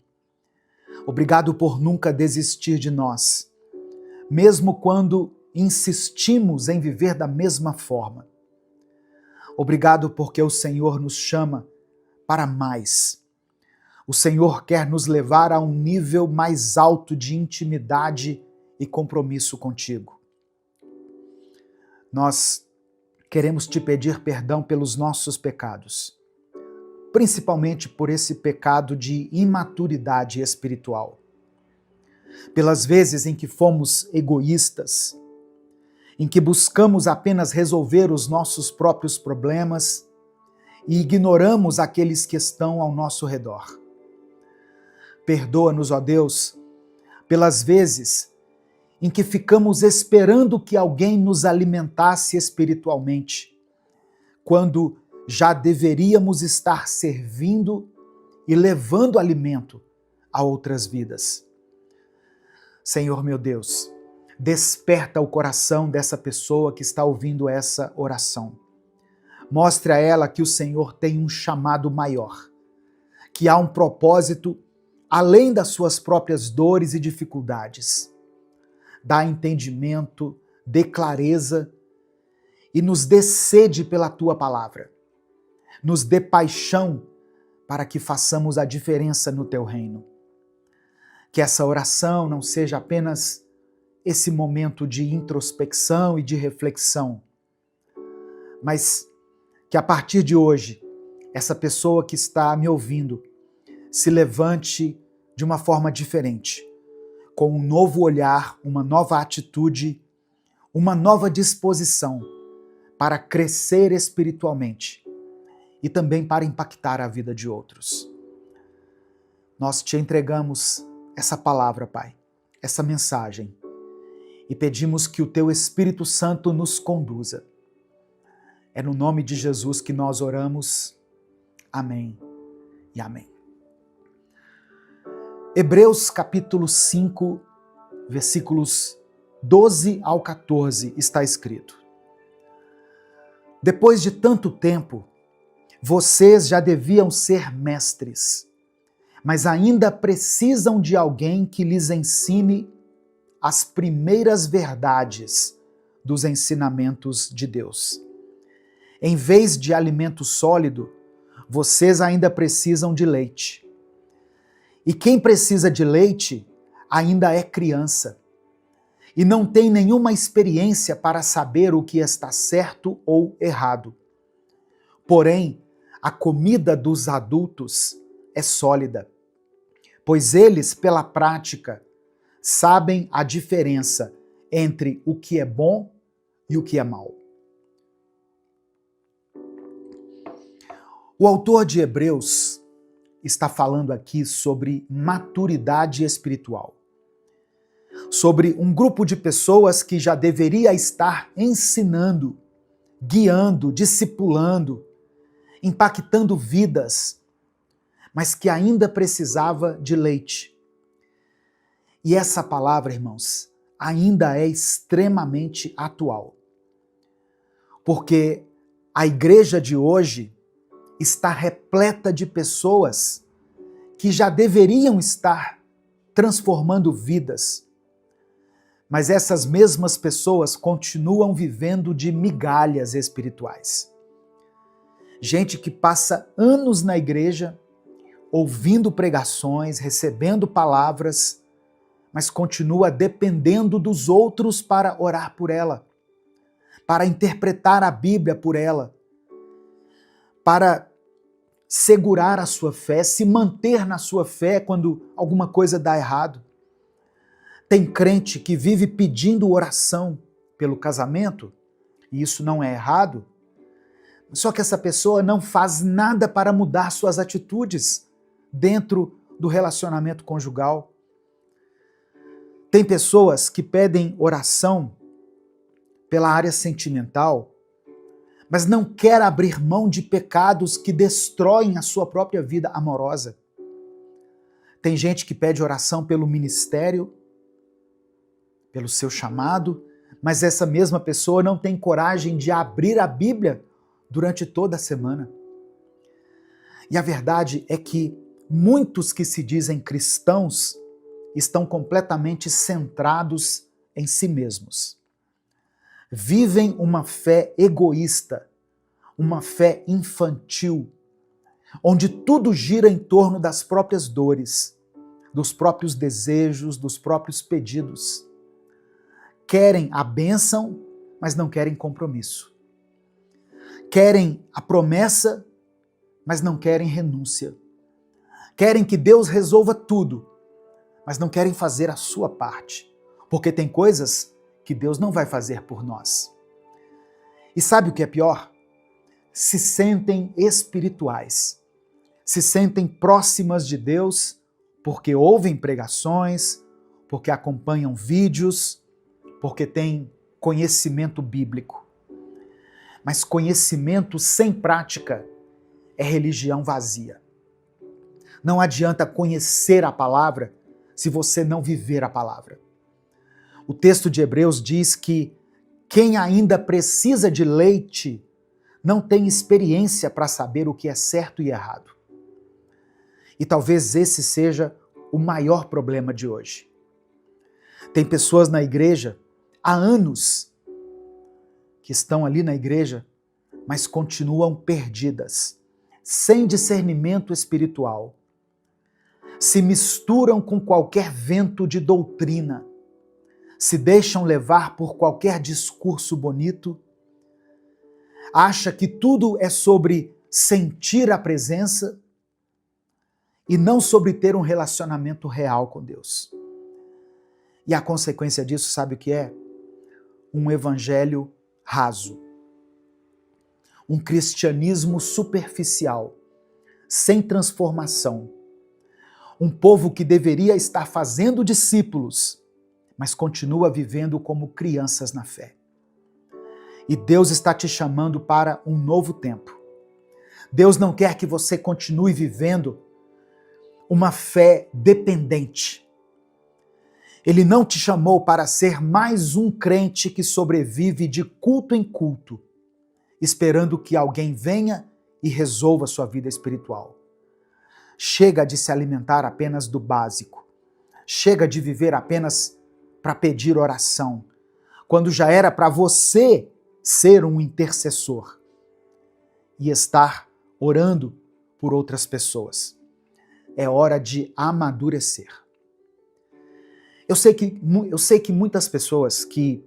Obrigado por nunca desistir de nós, mesmo quando insistimos em viver da mesma forma. Obrigado porque o Senhor nos chama para mais. O Senhor quer nos levar a um nível mais alto de intimidade e compromisso contigo. Nós queremos te pedir perdão pelos nossos pecados, principalmente por esse pecado de imaturidade espiritual. Pelas vezes em que fomos egoístas, em que buscamos apenas resolver os nossos próprios problemas e ignoramos aqueles que estão ao nosso redor. Perdoa-nos, ó Deus, pelas vezes em que ficamos esperando que alguém nos alimentasse espiritualmente, quando já deveríamos estar servindo e levando alimento a outras vidas. Senhor meu Deus, desperta o coração dessa pessoa que está ouvindo essa oração. Mostre a ela que o Senhor tem um chamado maior, que há um propósito além das suas próprias dores e dificuldades. Dá entendimento, dê clareza e nos dê sede pela Tua palavra. Nos dê paixão para que façamos a diferença no Teu reino. Que essa oração não seja apenas esse momento de introspecção e de reflexão, mas que a partir de hoje, essa pessoa que está me ouvindo se levante de uma forma diferente, com um novo olhar, uma nova atitude, uma nova disposição para crescer espiritualmente e também para impactar a vida de outros. Nós te entregamos essa palavra, Pai, essa mensagem, e pedimos que o Teu Espírito Santo nos conduza. É no nome de Jesus que nós oramos. Amém e amém. Hebreus capítulo 5, versículos 12 ao 14 está escrito: Depois de tanto tempo, vocês já deviam ser mestres, mas ainda precisam de alguém que lhes ensine as primeiras verdades dos ensinamentos de Deus. Em vez de alimento sólido, vocês ainda precisam de leite. E quem precisa de leite ainda é criança e não tem nenhuma experiência para saber o que está certo ou errado. Porém, a comida dos adultos é sólida, pois eles, pela prática, sabem a diferença entre o que é bom e o que é mal. O autor de Hebreus está falando aqui sobre maturidade espiritual, sobre um grupo de pessoas que já deveria estar ensinando, guiando, discipulando, impactando vidas, mas que ainda precisava de leite. E essa palavra, irmãos, ainda é extremamente atual, porque a igreja de hoje está repleta de pessoas que já deveriam estar transformando vidas, mas essas mesmas pessoas continuam vivendo de migalhas espirituais. Gente que passa anos na igreja, ouvindo pregações, recebendo palavras, mas continua dependendo dos outros para orar por ela, para interpretar a Bíblia por ela, para segurar a sua fé, se manter na sua fé quando alguma coisa dá errado. Tem crente que vive pedindo oração pelo casamento, e isso não é errado, só que essa pessoa não faz nada para mudar suas atitudes dentro do relacionamento conjugal. Tem pessoas que pedem oração pela área sentimental, mas não quer abrir mão de pecados que destroem a sua própria vida amorosa. Tem gente que pede oração pelo ministério, pelo seu chamado, mas essa mesma pessoa não tem coragem de abrir a Bíblia durante toda a semana. E a verdade é que muitos que se dizem cristãos estão completamente centrados em si mesmos. Vivem uma fé egoísta, uma fé infantil, onde tudo gira em torno das próprias dores, dos próprios desejos, dos próprios pedidos. Querem a bênção, mas não querem compromisso. Querem a promessa, mas não querem renúncia. Querem que Deus resolva tudo, mas não querem fazer a sua parte, porque tem coisas que Deus não vai fazer por nós. E sabe o que é pior? Se sentem espirituais, se sentem próximas de Deus porque ouvem pregações, porque acompanham vídeos, porque têm conhecimento bíblico. Mas conhecimento sem prática é religião vazia. Não adianta conhecer a palavra se você não viver a palavra. O texto de Hebreus diz que quem ainda precisa de leite não tem experiência para saber o que é certo e errado. E talvez esse seja o maior problema de hoje. Tem pessoas na igreja há anos que estão ali na igreja, mas continuam perdidas, sem discernimento espiritual. Se misturam com qualquer vento de doutrina, se deixam levar por qualquer discurso bonito, acha que tudo é sobre sentir a presença e não sobre ter um relacionamento real com Deus. E a consequência disso, sabe o que é? Um evangelho raso. Um cristianismo superficial, sem transformação. Um povo que deveria estar fazendo discípulos, mas continua vivendo como crianças na fé. E Deus está te chamando para um novo tempo. Deus não quer que você continue vivendo uma fé dependente. Ele não te chamou para ser mais um crente que sobrevive de culto em culto esperando que alguém venha e resolva sua vida espiritual. Chega de se alimentar apenas do básico. Chega de viver apenas para pedir oração, quando já era para você ser um intercessor e estar orando por outras pessoas. É hora de amadurecer. Eu sei que muitas pessoas que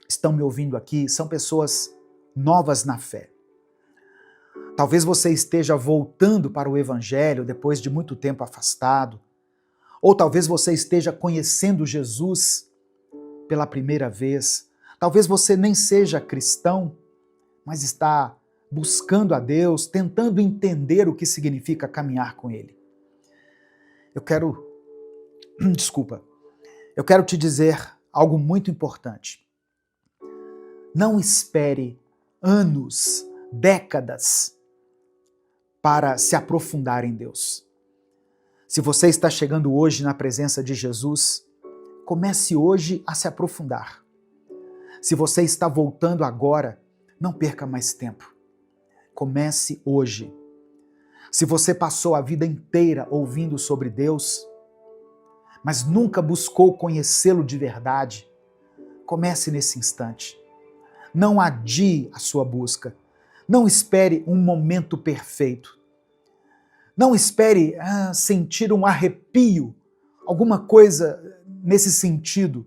estão me ouvindo aqui são pessoas novas na fé. Talvez você esteja voltando para o Evangelho depois de muito tempo afastado, ou talvez você esteja conhecendo Jesus pela primeira vez. Talvez você nem seja cristão, mas está buscando a Deus, tentando entender o que significa caminhar com Ele. Eu quero te dizer algo muito importante. Não espere anos, décadas para se aprofundar em Deus. Se você está chegando hoje na presença de Jesus, comece hoje a se aprofundar. Se você está voltando agora, não perca mais tempo. Comece hoje. Se você passou a vida inteira ouvindo sobre Deus, mas nunca buscou conhecê-lo de verdade, comece nesse instante. Não adie a sua busca. Não espere um momento perfeito. Não espere sentir um arrepio, alguma coisa nesse sentido.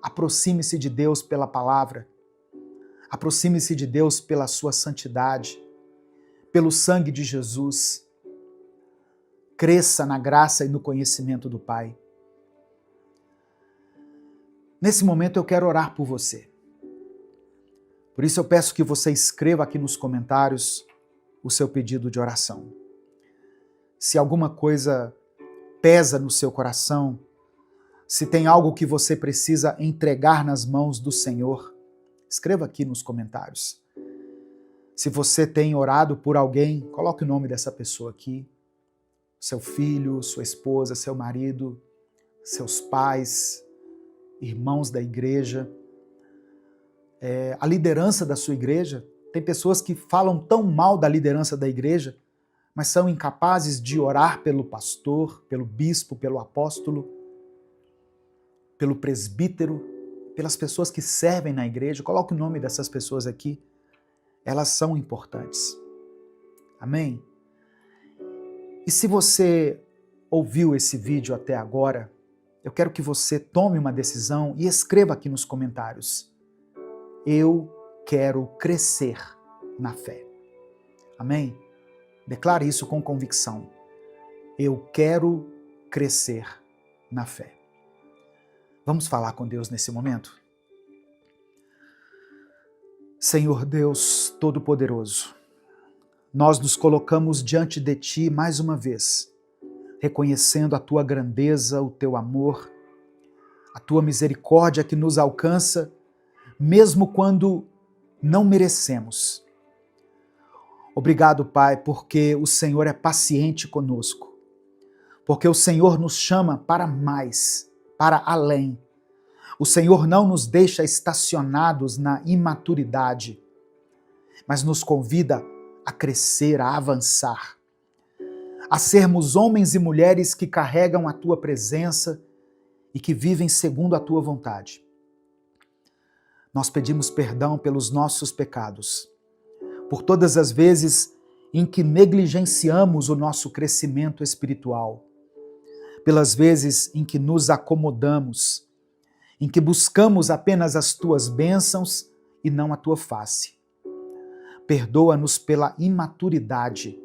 Aproxime-se de Deus pela palavra. Aproxime-se de Deus pela sua santidade, pelo sangue de Jesus. Cresça na graça e no conhecimento do Pai. Nesse momento eu quero orar por você. Por isso eu peço que você escreva aqui nos comentários o seu pedido de oração. Se alguma coisa pesa no seu coração, se tem algo que você precisa entregar nas mãos do Senhor, escreva aqui nos comentários. Se você tem orado por alguém, coloque o nome dessa pessoa aqui. Seu filho, sua esposa, seu marido, seus pais, irmãos da igreja, a liderança da sua igreja. Tem pessoas que falam tão mal da liderança da igreja, mas são incapazes de orar pelo pastor, pelo bispo, pelo apóstolo, pelo presbítero, pelas pessoas que servem na igreja. Coloque o nome dessas pessoas aqui. Elas são importantes. Amém? E se você ouviu esse vídeo até agora, eu quero que você tome uma decisão e escreva aqui nos comentários. Eu quero crescer na fé. Amém? Declare isso com convicção. Eu quero crescer na fé. Vamos falar com Deus nesse momento? Senhor Deus Todo-Poderoso, nós nos colocamos diante de Ti mais uma vez, reconhecendo a Tua grandeza, o Teu amor, a Tua misericórdia que nos alcança, mesmo quando não merecemos. Obrigado, Pai, porque o Senhor é paciente conosco, porque o Senhor nos chama para mais, para além. O Senhor não nos deixa estacionados na imaturidade, mas nos convida a crescer, a avançar, a sermos homens e mulheres que carregam a Tua presença e que vivem segundo a Tua vontade. Nós pedimos perdão pelos nossos pecados, por todas as vezes em que negligenciamos o nosso crescimento espiritual, pelas vezes em que nos acomodamos, em que buscamos apenas as Tuas bênçãos e não a Tua face. Perdoa-nos pela imaturidade,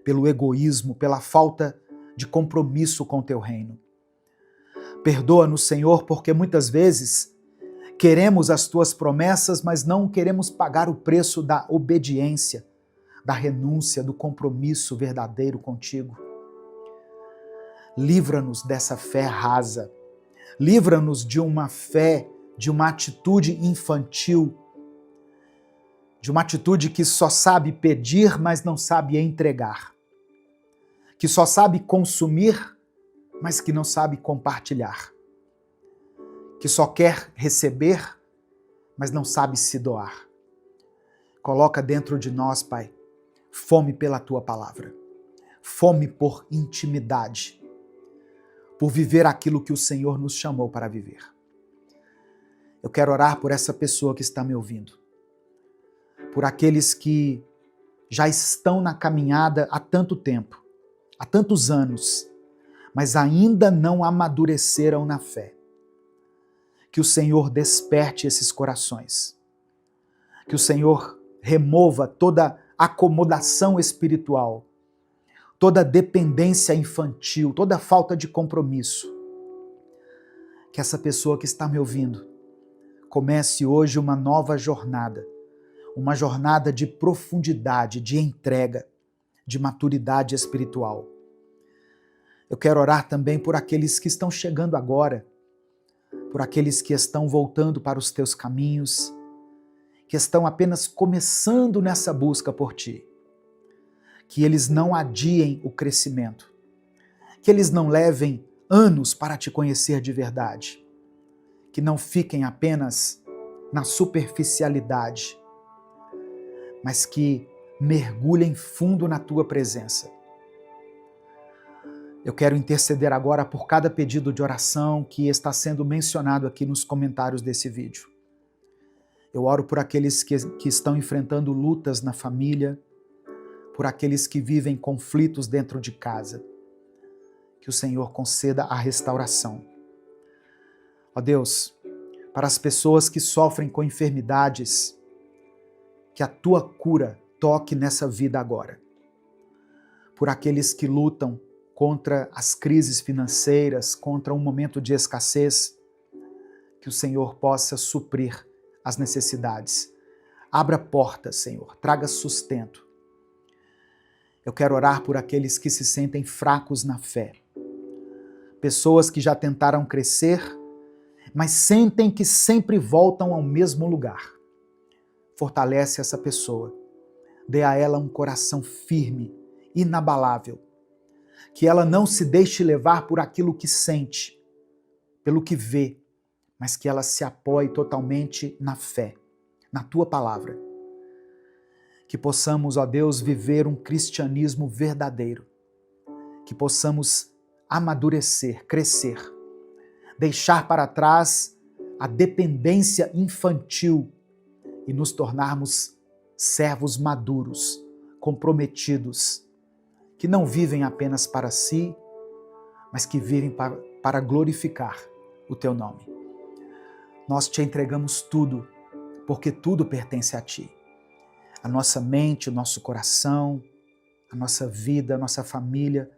pelo egoísmo, pela falta de compromisso com o Teu reino. Perdoa-nos, Senhor, porque muitas vezes queremos as Tuas promessas, mas não queremos pagar o preço da obediência, da renúncia, do compromisso verdadeiro contigo. Livra-nos dessa fé rasa. Livra-nos de uma fé, de uma atitude infantil, de uma atitude que só sabe pedir, mas não sabe entregar, que só sabe consumir, mas que não sabe compartilhar, que só quer receber, mas não sabe se doar. coloca dentro de nós, Pai, fome pela Tua palavra, fome por intimidade, por viver aquilo que o Senhor nos chamou para viver. Eu quero orar por essa pessoa que está me ouvindo, por aqueles que já estão na caminhada há tanto tempo, há tantos anos, mas ainda não amadureceram na fé. Que o Senhor desperte esses corações. Que o Senhor remova toda acomodação espiritual, toda dependência infantil, toda falta de compromisso. Que essa pessoa que está me ouvindo comece hoje uma nova jornada, uma jornada de profundidade, de entrega, de maturidade espiritual. Eu quero orar também por aqueles que estão chegando agora, por aqueles que estão voltando para os teus caminhos, que estão apenas começando nessa busca por ti. Que eles não adiem o crescimento, que eles não levem anos para te conhecer de verdade, que não fiquem apenas na superficialidade, mas que mergulhem fundo na tua presença. Eu quero interceder agora por cada pedido de oração que está sendo mencionado aqui nos comentários desse vídeo. Eu oro por aqueles que estão enfrentando lutas na família, por aqueles que vivem conflitos dentro de casa. Que o Senhor conceda a restauração. Ó Deus, para as pessoas que sofrem com enfermidades, que a tua cura toque nessa vida agora. Por aqueles que lutam contra as crises financeiras, contra um momento de escassez, que o Senhor possa suprir as necessidades. Abra portas, Senhor, traga sustento. Eu quero orar por aqueles que se sentem fracos na fé. Pessoas que já tentaram crescer, mas sentem que sempre voltam ao mesmo lugar. Fortalece essa pessoa. Dê a ela um coração firme, inabalável. Que ela não se deixe levar por aquilo que sente, pelo que vê, mas que ela se apoie totalmente na fé, na tua palavra. Que possamos, ó Deus, viver um cristianismo verdadeiro. Que possamos amadurecer, crescer, deixar para trás a dependência infantil e nos tornarmos servos maduros, comprometidos, que não vivem apenas para si, mas que vivem para glorificar o teu nome. Nós te entregamos tudo, porque tudo pertence a ti. A nossa mente, o nosso coração, a nossa vida, a nossa família,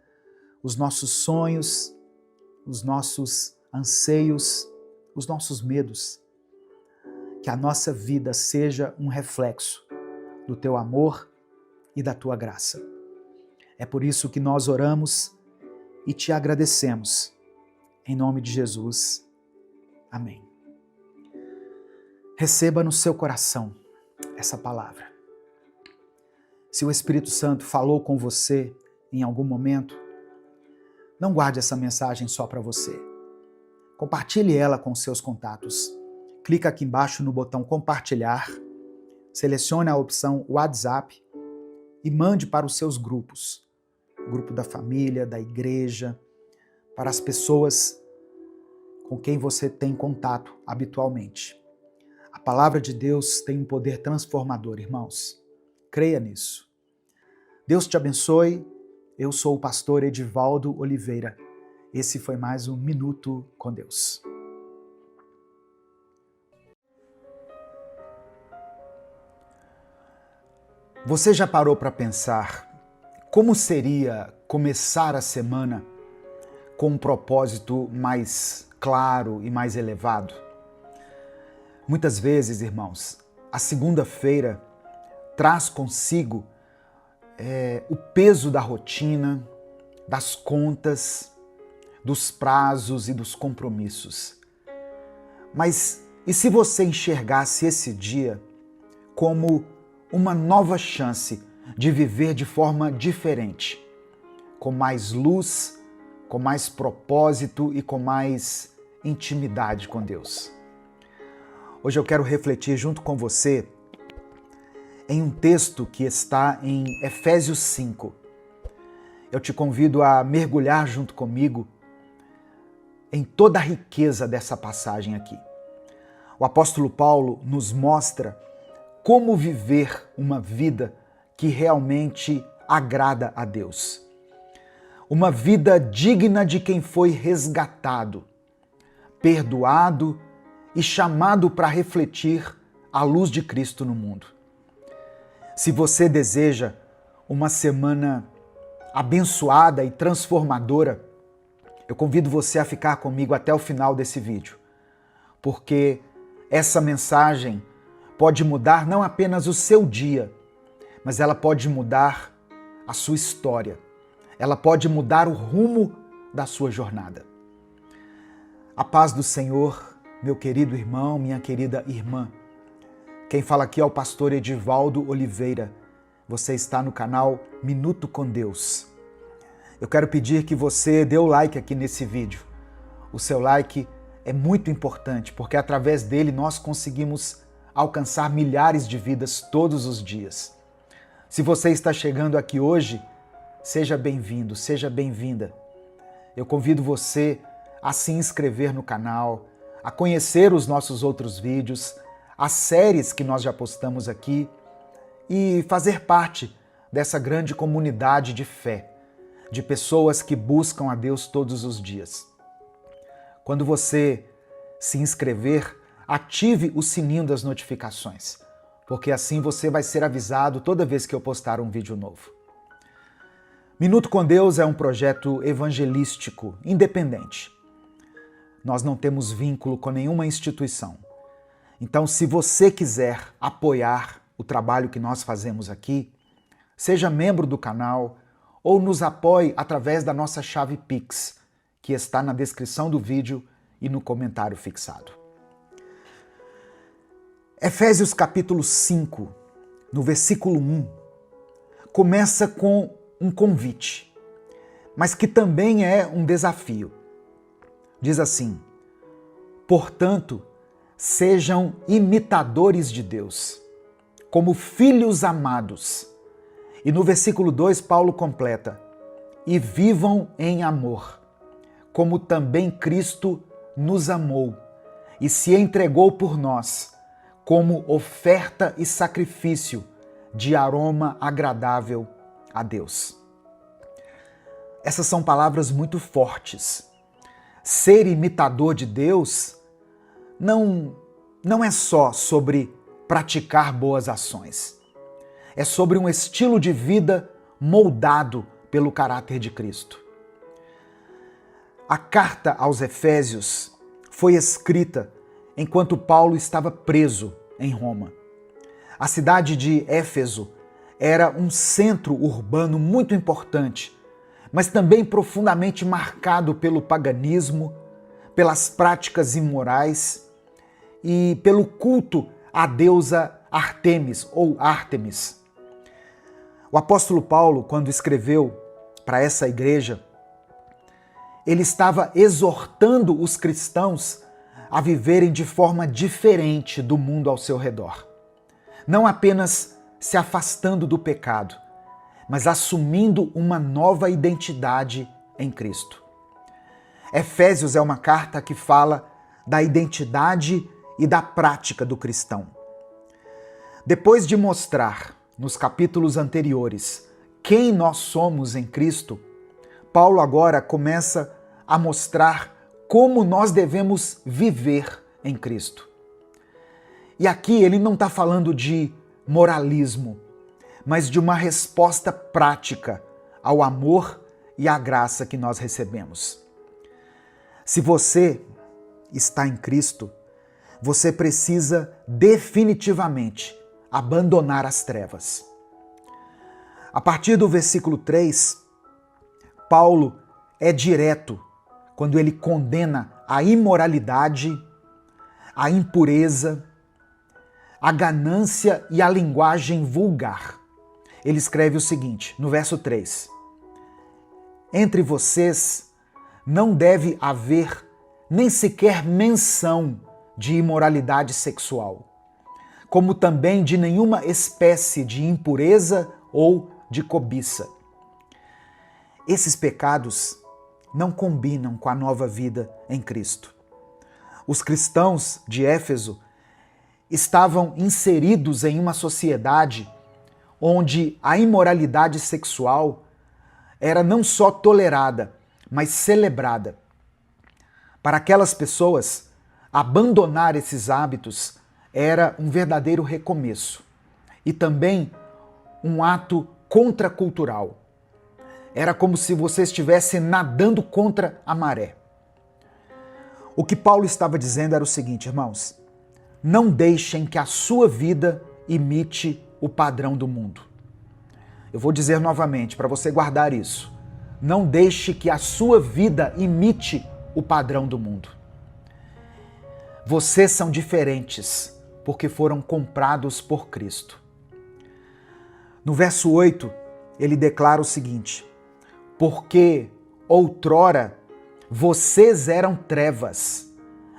os nossos sonhos, os nossos anseios, os nossos medos. Que a nossa vida seja um reflexo do teu amor e da tua graça. É por isso que nós oramos e te agradecemos. Em nome de Jesus. Amém. Receba no seu coração essa palavra. Se o Espírito Santo falou com você em algum momento, não guarde essa mensagem só para você. Compartilhe ela com seus contatos. Clica aqui embaixo no botão compartilhar, selecione a opção WhatsApp e mande para os seus grupos. O grupo da família, da igreja, para as pessoas com quem você tem contato habitualmente. A palavra de Deus tem um poder transformador, irmãos. Creia nisso. Deus te abençoe. Eu sou o pastor Edivaldo Oliveira. Esse foi mais um Minuto com Deus. Você já parou para pensar como seria começar a semana com um propósito mais claro e mais elevado? Muitas vezes, irmãos, a segunda-feira traz consigo o peso da rotina, das contas, dos prazos e dos compromissos. Mas e se você enxergasse esse dia como uma nova chance de viver de forma diferente, com mais luz, com mais propósito e com mais intimidade com Deus? Hoje eu quero refletir junto com você em um texto que está em Efésios 5. Eu te convido a mergulhar junto comigo em toda a riqueza dessa passagem aqui. O apóstolo Paulo nos mostra como viver uma vida que realmente agrada a Deus. Uma vida digna de quem foi resgatado, perdoado e chamado para refletir a luz de Cristo no mundo. Se você deseja uma semana abençoada e transformadora, eu convido você a ficar comigo até o final desse vídeo, porque essa mensagem pode mudar não apenas o seu dia, mas ela pode mudar a sua história. Ela pode mudar o rumo da sua jornada. A paz do Senhor, meu querido irmão, minha querida irmã. Quem fala aqui é o pastor Edivaldo Oliveira. Você está no canal Minuto com Deus. Eu quero pedir que você dê o like aqui nesse vídeo. O seu like é muito importante, porque através dele nós conseguimos alcançar milhares de vidas todos os dias. Se você está chegando aqui hoje, seja bem-vindo, seja bem-vinda. Eu convido você a se inscrever no canal, a conhecer os nossos outros vídeos, as séries que nós já postamos aqui e fazer parte dessa grande comunidade de fé, de pessoas que buscam a Deus todos os dias. Quando você se inscrever, ative o sininho das notificações, porque assim você vai ser avisado toda vez que eu postar um vídeo novo. Minuto com Deus é um projeto evangelístico independente. Nós não temos vínculo com nenhuma instituição. Então, se você quiser apoiar o trabalho que nós fazemos aqui, seja membro do canal ou nos apoie através da nossa chave Pix, que está na descrição do vídeo e no comentário fixado. Efésios capítulo 5, no versículo 1, começa com um convite, mas que também é um desafio. Diz assim: portanto, sejam imitadores de Deus, como filhos amados. E no versículo 2, Paulo completa: e vivam em amor, como também Cristo nos amou e se entregou por nós, como oferta e sacrifício de aroma agradável a Deus. Essas são palavras muito fortes. Ser imitador de Deus não é só sobre praticar boas ações. É sobre um estilo de vida moldado pelo caráter de Cristo. A carta aos Efésios foi escrita enquanto Paulo estava preso em Roma. A cidade de Éfeso era um centro urbano muito importante, mas também profundamente marcado pelo paganismo, pelas práticas imorais e pelo culto à deusa Ártemis ou Ártemis. O apóstolo Paulo, quando escreveu para essa igreja, ele estava exortando os cristãos a viverem de forma diferente do mundo ao seu redor. Não apenas se afastando do pecado, mas assumindo uma nova identidade em Cristo. Efésios é uma carta que fala da identidade e da prática do cristão. Depois de mostrar, nos capítulos anteriores, quem nós somos em Cristo, Paulo agora começa a mostrar como nós devemos viver em Cristo. E aqui ele não está falando de moralismo, mas de uma resposta prática ao amor e à graça que nós recebemos. Se você está em Cristo, você precisa definitivamente abandonar as trevas. A partir do versículo 3, Paulo é direto quando ele condena a imoralidade, a impureza, a ganância e a linguagem vulgar. Ele escreve o seguinte, no verso 3: entre vocês não deve haver nem sequer menção de imoralidade sexual, como também de nenhuma espécie de impureza ou de cobiça. Esses pecados não combinam com a nova vida em Cristo. Os cristãos de Éfeso estavam inseridos em uma sociedade onde a imoralidade sexual era não só tolerada, mas celebrada. Para aquelas pessoas, abandonar esses hábitos era um verdadeiro recomeço e também um ato contracultural. Era como se você estivesse nadando contra a maré. O que Paulo estava dizendo era o seguinte, irmãos: não deixem que a sua vida imite o padrão do mundo. Eu vou dizer novamente, para você guardar isso. Não deixe que a sua vida imite o padrão do mundo. Vocês são diferentes porque foram comprados por Cristo. No verso 8, ele declara o seguinte: porque outrora vocês eram trevas,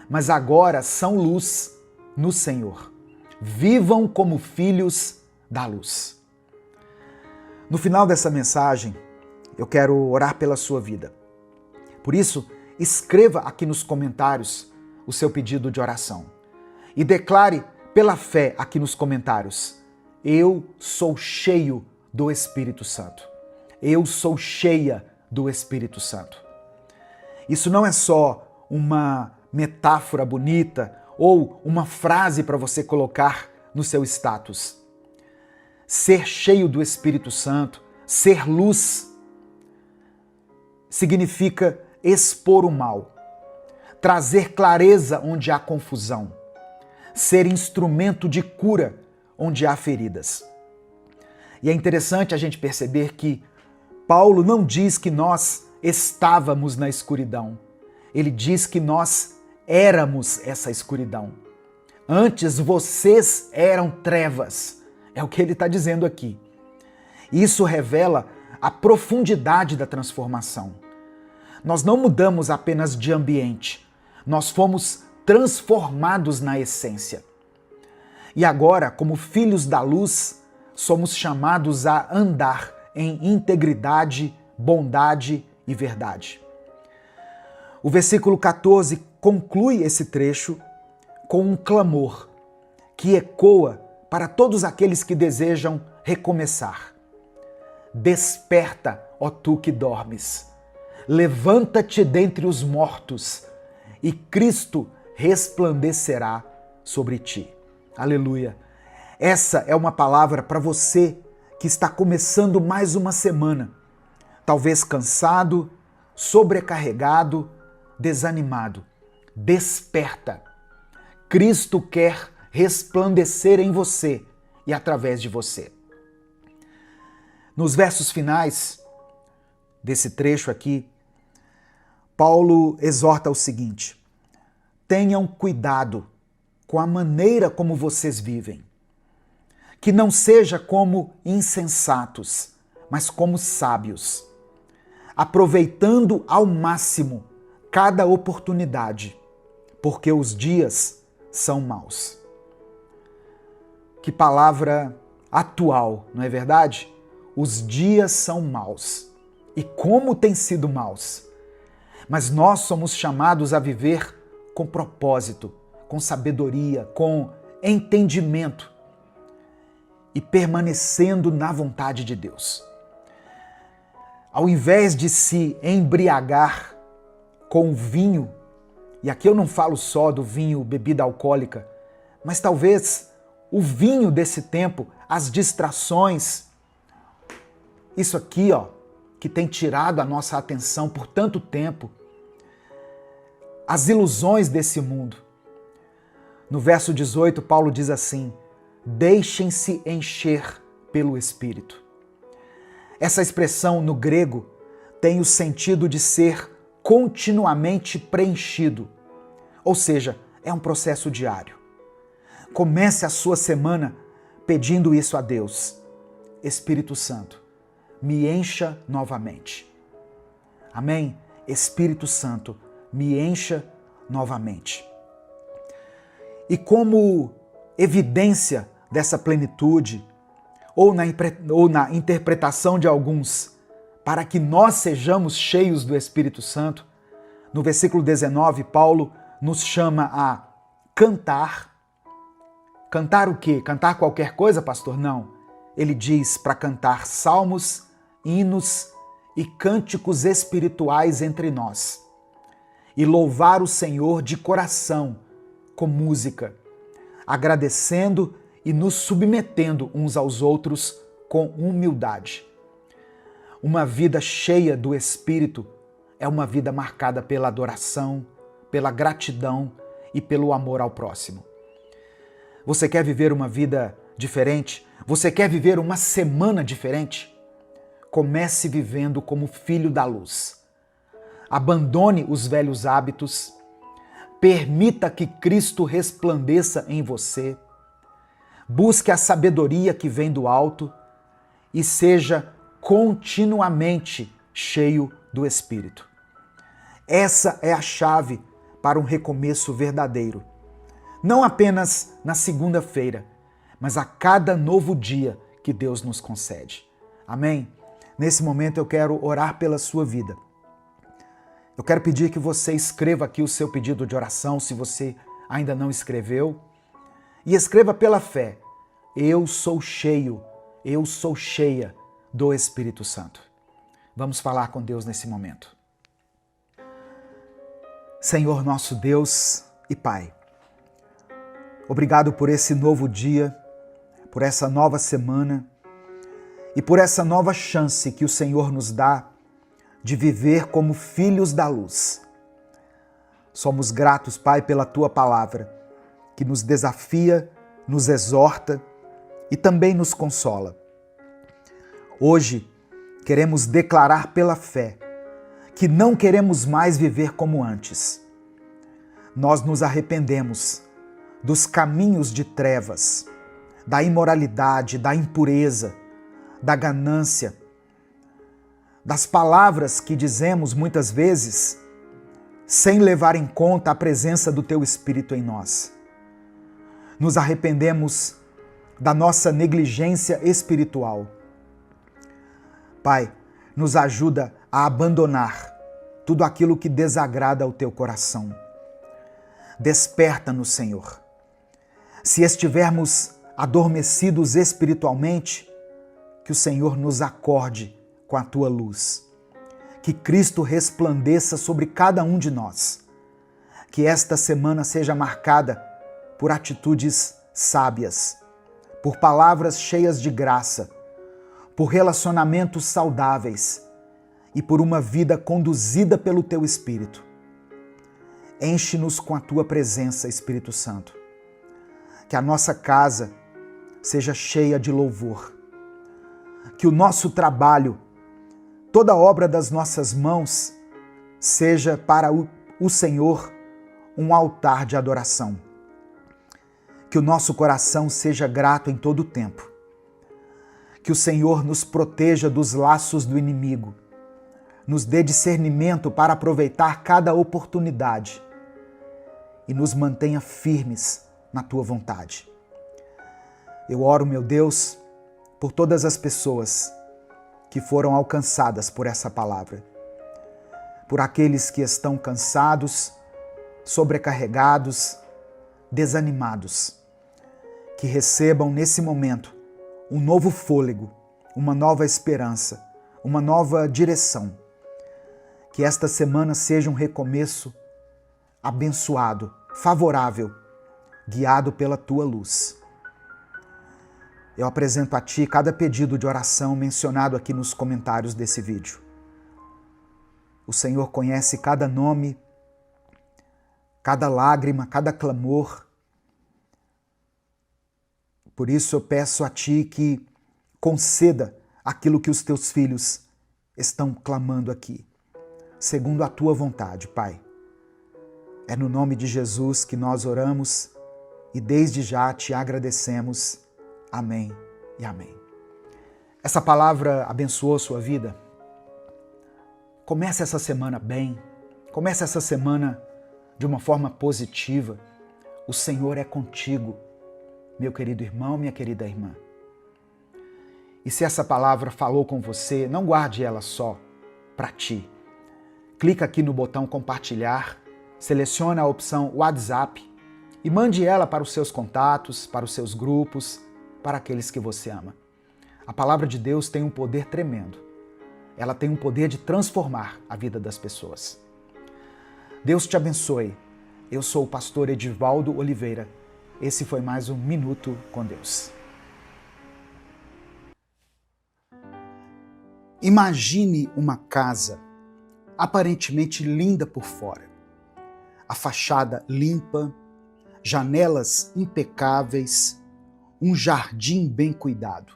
mas agora são luz no Senhor. Vivam como filhos da luz. No final dessa mensagem, eu quero orar pela sua vida. Por isso, escreva aqui nos comentários o seu pedido de oração. E declare pela fé aqui nos comentários: eu sou cheio do Espírito Santo. Eu sou cheia do Espírito Santo. Isso não é só uma metáfora bonita ou uma frase para você colocar no seu status. Ser cheio do Espírito Santo, ser luz, significa expor o mal, trazer clareza onde há confusão, ser instrumento de cura onde há feridas. E é interessante a gente perceber que Paulo não diz que nós estávamos na escuridão. Ele diz que nós éramos essa escuridão. Antes vocês eram trevas. É o que ele está dizendo aqui. Isso revela a profundidade da transformação. Nós não mudamos apenas de ambiente. Nós fomos transformados na essência. E agora, como filhos da luz, somos chamados a andar em integridade, bondade e verdade. O versículo 14 conclui esse trecho com um clamor que ecoa para todos aqueles que desejam recomeçar. Desperta, ó tu que dormes. Levanta-te dentre os mortos e Cristo resplandecerá sobre ti. Aleluia. Essa é uma palavra para você que está começando mais uma semana, talvez cansado, sobrecarregado, desanimado. Desperta. Cristo quer resplandecer em você e através de você. Nos versos finais desse trecho aqui, Paulo exorta o seguinte: tenham cuidado com a maneira como vocês vivem. Que não seja como insensatos, mas como sábios, aproveitando ao máximo cada oportunidade, porque os dias são maus. Que palavra atual, não é verdade? Os dias são maus. E como têm sido maus? Mas nós somos chamados a viver com propósito, com sabedoria, com entendimento e permanecendo na vontade de Deus. Ao invés de se embriagar com o vinho, e aqui eu não falo só do vinho, bebida alcoólica, mas talvez o vinho desse tempo, as distrações, isso aqui, que tem tirado a nossa atenção por tanto tempo, as ilusões desse mundo. No verso 18, Paulo diz assim: deixem-se encher pelo Espírito. Essa expressão no grego tem o sentido de ser continuamente preenchido, ou seja, é um processo diário. Comece a sua semana pedindo isso a Deus: Espírito Santo, me encha novamente. Amém? Espírito Santo, me encha novamente. E como evidência dessa plenitude, ou na interpretação de alguns, para que nós sejamos cheios do Espírito Santo, no versículo 19, Paulo nos chama a cantar. Cantar o quê? Cantar qualquer coisa, pastor? Não. Ele diz para cantar salmos, hinos e cânticos espirituais entre nós. E louvar o Senhor de coração, com música, agradecendo e nos submetendo uns aos outros com humildade. Uma vida cheia do Espírito é uma vida marcada pela adoração, pela gratidão e pelo amor ao próximo. Você quer viver uma vida diferente? Você quer viver uma semana diferente? Comece vivendo como filho da luz. Abandone os velhos hábitos. Permita que Cristo resplandeça em você. Busque a sabedoria que vem do alto e seja continuamente cheio do Espírito. Essa é a chave para um recomeço verdadeiro. Não apenas na segunda-feira, mas a cada novo dia que Deus nos concede. Amém? Nesse momento eu quero orar pela sua vida. Eu quero pedir que você escreva aqui o seu pedido de oração, se você ainda não escreveu. E escreva pela fé: eu sou cheio, eu sou cheia do Espírito Santo. Vamos falar com Deus nesse momento. Senhor nosso Deus e Pai, obrigado por esse novo dia, por essa nova semana e por essa nova chance que o Senhor nos dá de viver como filhos da luz. Somos gratos, Pai, pela Tua palavra, que nos desafia, nos exorta e também nos consola. Hoje, queremos declarar pela fé que não queremos mais viver como antes. Nós nos arrependemos dos caminhos de trevas, da imoralidade, da impureza, da ganância, das palavras que dizemos muitas vezes sem levar em conta a presença do Teu Espírito em nós. Nos arrependemos da nossa negligência espiritual. Pai, nos ajuda a abandonar tudo aquilo que desagrada ao Teu coração. Desperta-nos, Senhor. Se estivermos adormecidos espiritualmente, que o Senhor nos acorde com a Tua luz. Que Cristo resplandeça sobre cada um de nós. Que esta semana seja marcada por atitudes sábias, por palavras cheias de graça, por relacionamentos saudáveis e por uma vida conduzida pelo Teu Espírito. Enche-nos com a Tua presença, Espírito Santo. Que a nossa casa seja cheia de louvor. Que o nosso trabalho, toda a obra das nossas mãos, seja para o Senhor um altar de adoração. Que o nosso coração seja grato em todo o tempo. Que o Senhor nos proteja dos laços do inimigo, nos dê discernimento para aproveitar cada oportunidade e nos mantenha firmes na Tua vontade. Eu oro, meu Deus, por todas as pessoas que foram alcançadas por essa palavra, por aqueles que estão cansados, sobrecarregados, desanimados, que recebam nesse momento um novo fôlego, uma nova esperança, uma nova direção. Que esta semana seja um recomeço abençoado, favorável, guiado pela Tua luz. Eu apresento a Ti cada pedido de oração mencionado aqui nos comentários desse vídeo. O Senhor conhece cada nome, cada lágrima, cada clamor. Por isso eu peço a Ti que conceda aquilo que os Teus filhos estão clamando aqui, segundo a Tua vontade, Pai. É no nome de Jesus que nós oramos e desde já Te agradecemos. Amém e amém. Essa palavra abençoou sua vida? Comece essa semana bem. Comece essa semana de uma forma positiva. O Senhor é contigo. meu querido irmão, minha querida irmã. E se essa palavra falou com você, não guarde ela só para ti. Clica aqui no botão compartilhar, selecione a opção WhatsApp e mande ela para os seus contatos, para os seus grupos, para aqueles que você ama. A palavra de Deus tem um poder tremendo. Ela tem um poder de transformar a vida das pessoas. Deus te abençoe. Eu sou o pastor Edivaldo Oliveira. Esse foi mais um Minuto com Deus. Imagine uma casa aparentemente linda por fora. A fachada limpa, janelas impecáveis, um jardim bem cuidado.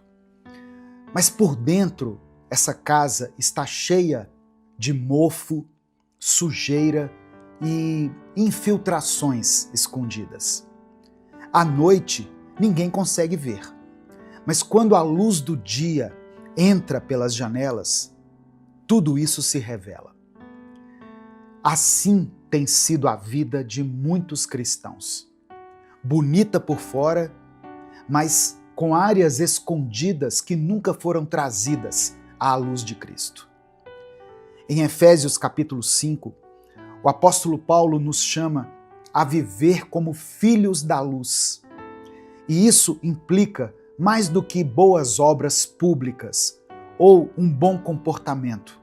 Mas por dentro, essa casa está cheia de mofo, sujeira e infiltrações escondidas. À noite, ninguém consegue ver, mas quando a luz do dia entra pelas janelas, tudo isso se revela. Assim tem sido a vida de muitos cristãos. Bonita por fora, mas com áreas escondidas que nunca foram trazidas à luz de Cristo. Em Efésios capítulo 5, o apóstolo Paulo nos chama a viver como filhos da luz. E isso implica mais do que boas obras públicas ou um bom comportamento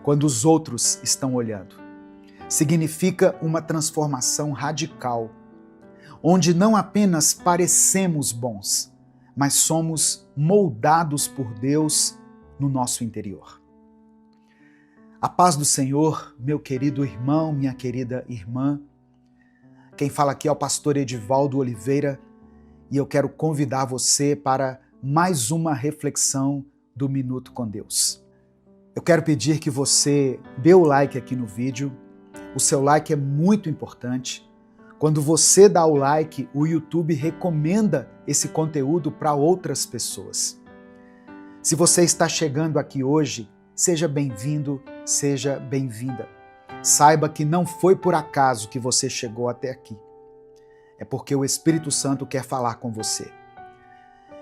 quando os outros estão olhando. Significa uma transformação radical, onde não apenas parecemos bons, mas somos moldados por Deus no nosso interior. A paz do Senhor, meu querido irmão, minha querida irmã. Quem fala aqui é o pastor Edivaldo Oliveira e eu quero convidar você para mais uma reflexão do Minuto com Deus. Eu quero pedir que você dê o like aqui no vídeo. O seu like é muito importante. Quando você dá o like, o YouTube recomenda esse conteúdo para outras pessoas. Se você está chegando aqui hoje, seja bem-vindo, seja bem-vinda. Saiba que não foi por acaso que você chegou até aqui. É porque o Espírito Santo quer falar com você.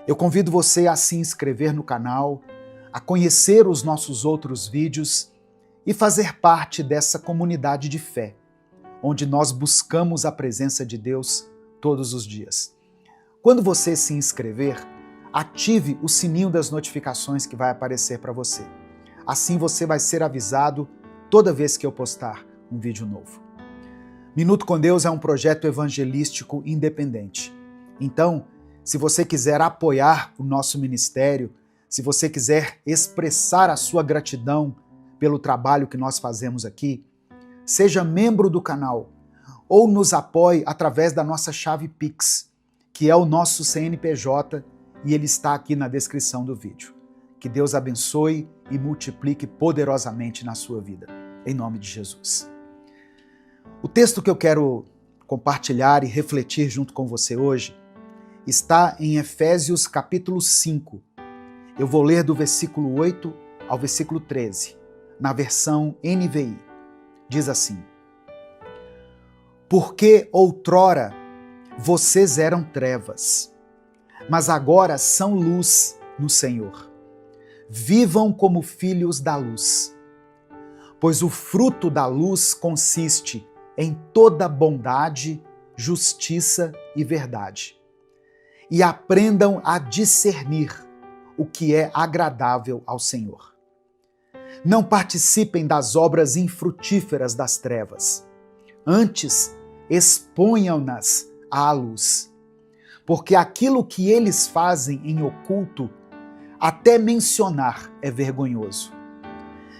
Eu convido você a se inscrever no canal, a conhecer os nossos outros vídeos e fazer parte dessa comunidade de fé, onde nós buscamos a presença de Deus todos os dias. Quando você se inscrever, ative o sininho das notificações que vai aparecer para você. Assim você vai ser avisado toda vez que eu postar um vídeo novo. Minuto com Deus é um projeto evangelístico independente. Então, se você quiser apoiar o nosso ministério, se você quiser expressar a sua gratidão pelo trabalho que nós fazemos aqui, seja membro do canal ou nos apoie através da nossa chave Pix, que é o nosso CNPJ e ele está aqui na descrição do vídeo. Que Deus abençoe e multiplique poderosamente na sua vida, em nome de Jesus. O texto que eu quero compartilhar e refletir junto com você hoje está em Efésios capítulo 5. Eu vou ler do versículo 8 ao versículo 13, na versão NVI. Diz assim: Porque outrora vocês eram trevas, mas agora são luz no Senhor. Vivam como filhos da luz, pois o fruto da luz consiste em toda bondade, justiça e verdade. E aprendam a discernir o que é agradável ao Senhor. Não participem das obras infrutíferas das trevas. Antes, exponham-nas à luz. Porque aquilo que eles fazem em oculto, até mencionar é vergonhoso.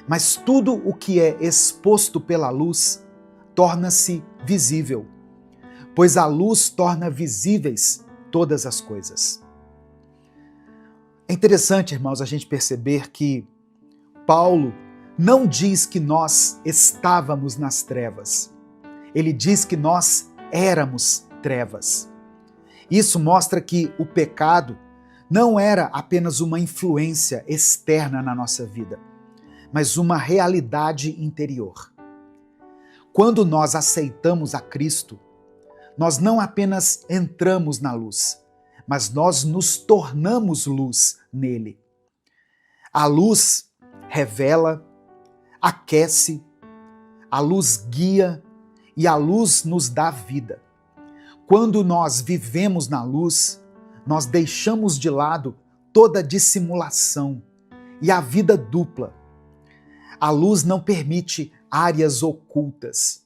Mas tudo o que é exposto pela luz torna-se visível, pois a luz torna visíveis todas as coisas. É interessante, irmãos, a gente perceber que Paulo não diz que nós estávamos nas trevas. Ele diz que nós éramos trevas. Isso mostra que o pecado não era apenas uma influência externa na nossa vida, mas uma realidade interior. Quando nós aceitamos a Cristo, nós não apenas entramos na luz, mas nós nos tornamos luz nele. A luz revela, aquece, a luz guia e a luz nos dá vida. Quando nós vivemos na luz, nós deixamos de lado toda dissimulação e a vida dupla. A luz não permite áreas ocultas.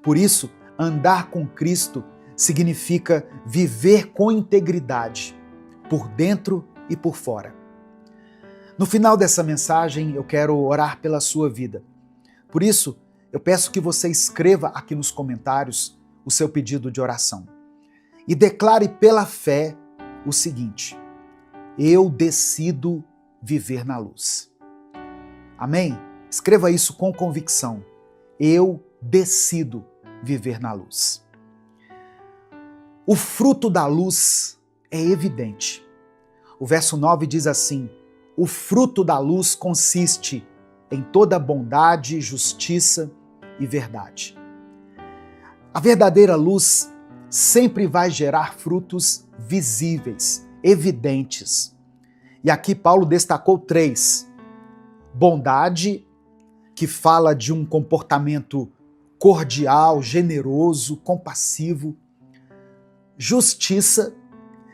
Por isso, andar com Cristo significa viver com integridade, por dentro e por fora. No final dessa mensagem, eu quero orar pela sua vida. Por isso, eu peço que você escreva aqui nos comentários o seu pedido de oração. E declare pela fé o seguinte: eu decido viver na luz. Amém? Escreva isso com convicção. Eu decido viver na luz. O fruto da luz é evidente. O verso 9 diz assim: o fruto da luz consiste em toda bondade, justiça e verdade. A verdadeira luz sempre vai gerar frutos visíveis, evidentes. E aqui Paulo destacou 3. Bondade, que fala de um comportamento cordial, generoso, compassivo. Justiça,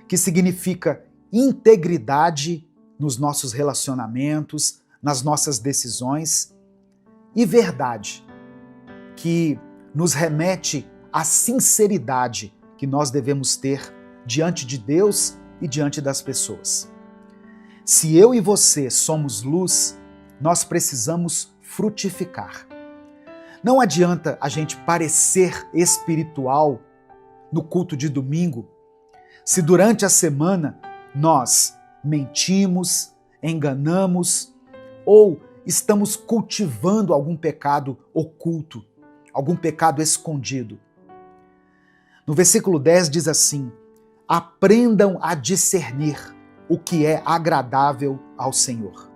que significa integridade nos nossos relacionamentos, nas nossas decisões. E verdade, que nos remete à sinceridade que nós devemos ter diante de Deus e diante das pessoas. Se eu e você somos luz, nós precisamos frutificar. Não adianta a gente parecer espiritual no culto de domingo se durante a semana nós mentimos, enganamos ou estamos cultivando algum pecado oculto, algum pecado escondido. No versículo 10 diz assim: aprendam a discernir o que é agradável ao Senhor.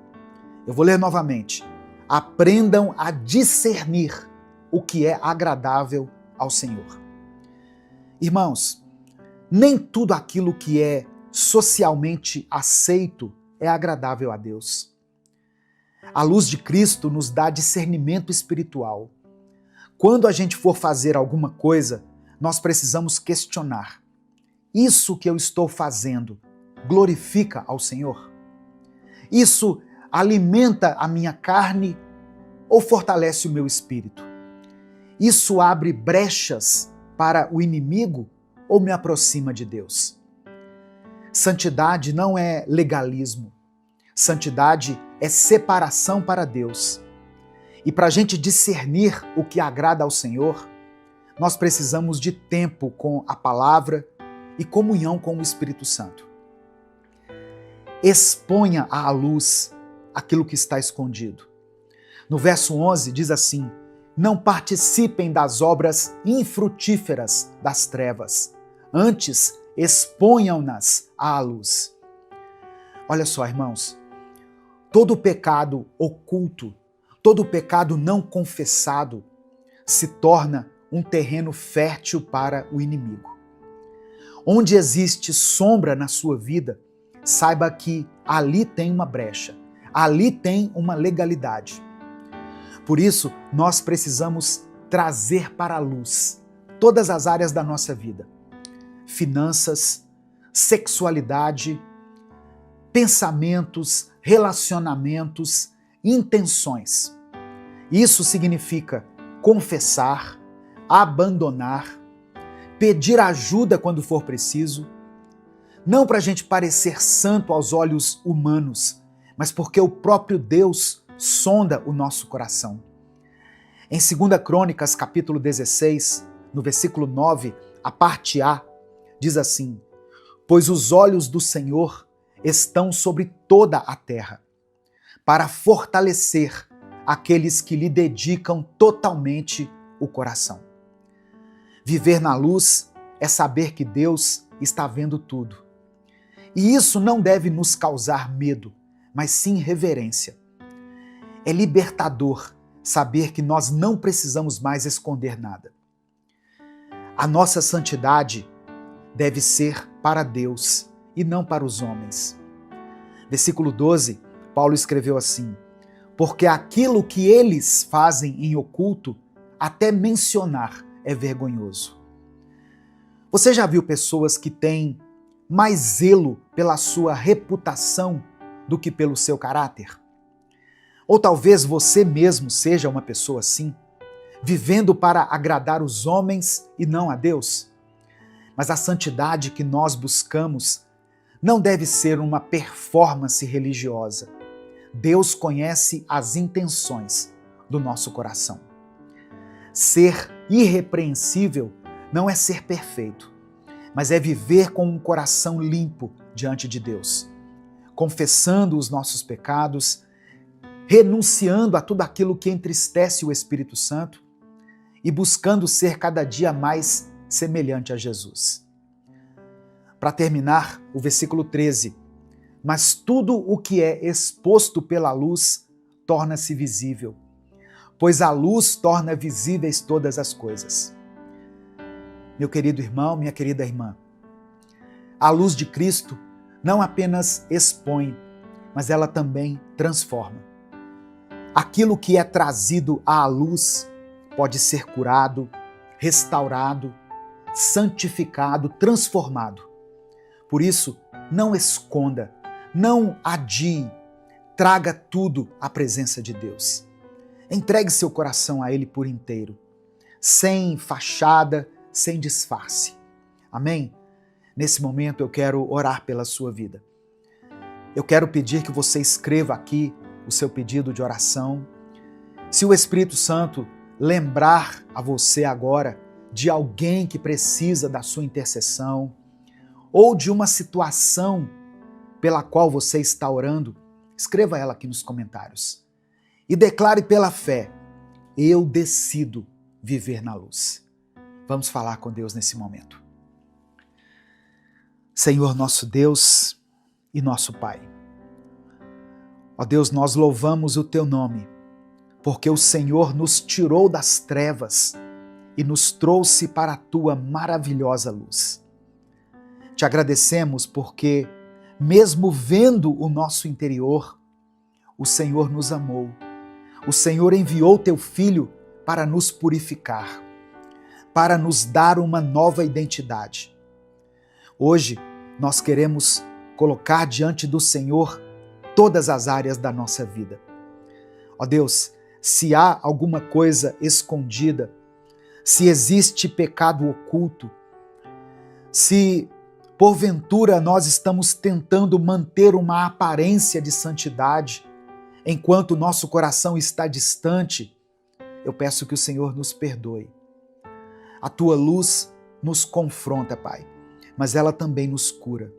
Eu vou ler novamente. Aprendam a discernir o que é agradável ao Senhor. Irmãos, nem tudo aquilo que é socialmente aceito é agradável a Deus. A luz de Cristo nos dá discernimento espiritual. Quando a gente for fazer alguma coisa, nós precisamos questionar: isso que eu estou fazendo glorifica ao Senhor? Isso alimenta a minha carne ou fortalece o meu espírito? Isso abre brechas para o inimigo ou me aproxima de Deus? Santidade não é legalismo. Santidade é separação para Deus. E para a gente discernir o que agrada ao Senhor, nós precisamos de tempo com a palavra e comunhão com o Espírito Santo. Exponha à luz aquilo que está escondido. No verso 11 diz assim: não participem das obras infrutíferas das trevas, antes exponham-nas à luz. Olha só, irmãos, todo pecado oculto, todo pecado não confessado se torna um terreno fértil para o inimigo. Onde existe sombra na sua vida, saiba que ali tem uma brecha, ali tem uma legalidade. Por isso, nós precisamos trazer para a luz todas as áreas da nossa vida: finanças, sexualidade, pensamentos, relacionamentos, intenções. Isso significa confessar, abandonar, pedir ajuda quando for preciso, não para a gente parecer santo aos olhos humanos, mas porque o próprio Deus sonda o nosso coração. Em 2 Crônicas, capítulo 16, no versículo 9, a parte A, diz assim: pois os olhos do Senhor estão sobre toda a terra, para fortalecer aqueles que lhe dedicam totalmente o coração. Viver na luz é saber que Deus está vendo tudo. E isso não deve nos causar medo, mas sim reverência. É libertador saber que nós não precisamos mais esconder nada. A nossa santidade deve ser para Deus e não para os homens. Versículo 12, Paulo escreveu assim: porque aquilo que eles fazem em oculto, até mencionar é vergonhoso. Você já viu pessoas que têm mais zelo pela sua reputação do que pelo seu caráter? Ou talvez você mesmo seja uma pessoa assim, vivendo para agradar os homens e não a Deus? Mas a santidade que nós buscamos não deve ser uma performance religiosa. Deus conhece as intenções do nosso coração. Ser irrepreensível não é ser perfeito, mas é viver com um coração limpo diante de Deus, confessando os nossos pecados, renunciando a tudo aquilo que entristece o Espírito Santo e buscando ser cada dia mais semelhante a Jesus. Para terminar, o versículo 13: mas tudo o que é exposto pela luz torna-se visível, pois a luz torna visíveis todas as coisas. Meu querido irmão, minha querida irmã, a luz de Cristo não apenas expõe, mas ela também transforma. Aquilo que é trazido à luz pode ser curado, restaurado, santificado, transformado. Por isso, não esconda, não adie, traga tudo à presença de Deus. Entregue seu coração a Ele por inteiro, sem fachada, sem disfarce. Amém? Nesse momento eu quero orar pela sua vida. Eu quero pedir que você escreva aqui o seu pedido de oração. Se o Espírito Santo lembrar a você agora de alguém que precisa da sua intercessão ou de uma situação pela qual você está orando, escreva ela aqui nos comentários e declare pela fé: eu decido viver na luz. Vamos falar com Deus nesse momento. Senhor nosso Deus e nosso Pai, ó Deus, nós louvamos o Teu nome, porque o Senhor nos tirou das trevas e nos trouxe para a Tua maravilhosa luz. Te agradecemos porque, mesmo vendo o nosso interior, o Senhor nos amou. O Senhor enviou Teu Filho para nos purificar, para nos dar uma nova identidade. Hoje, nós queremos colocar diante do Senhor todas as áreas da nossa vida. Ó Deus, se há alguma coisa escondida, se existe pecado oculto, se porventura nós estamos tentando manter uma aparência de santidade enquanto nosso coração está distante, eu peço que o Senhor nos perdoe. A Tua luz nos confronta, Pai, mas ela também nos cura.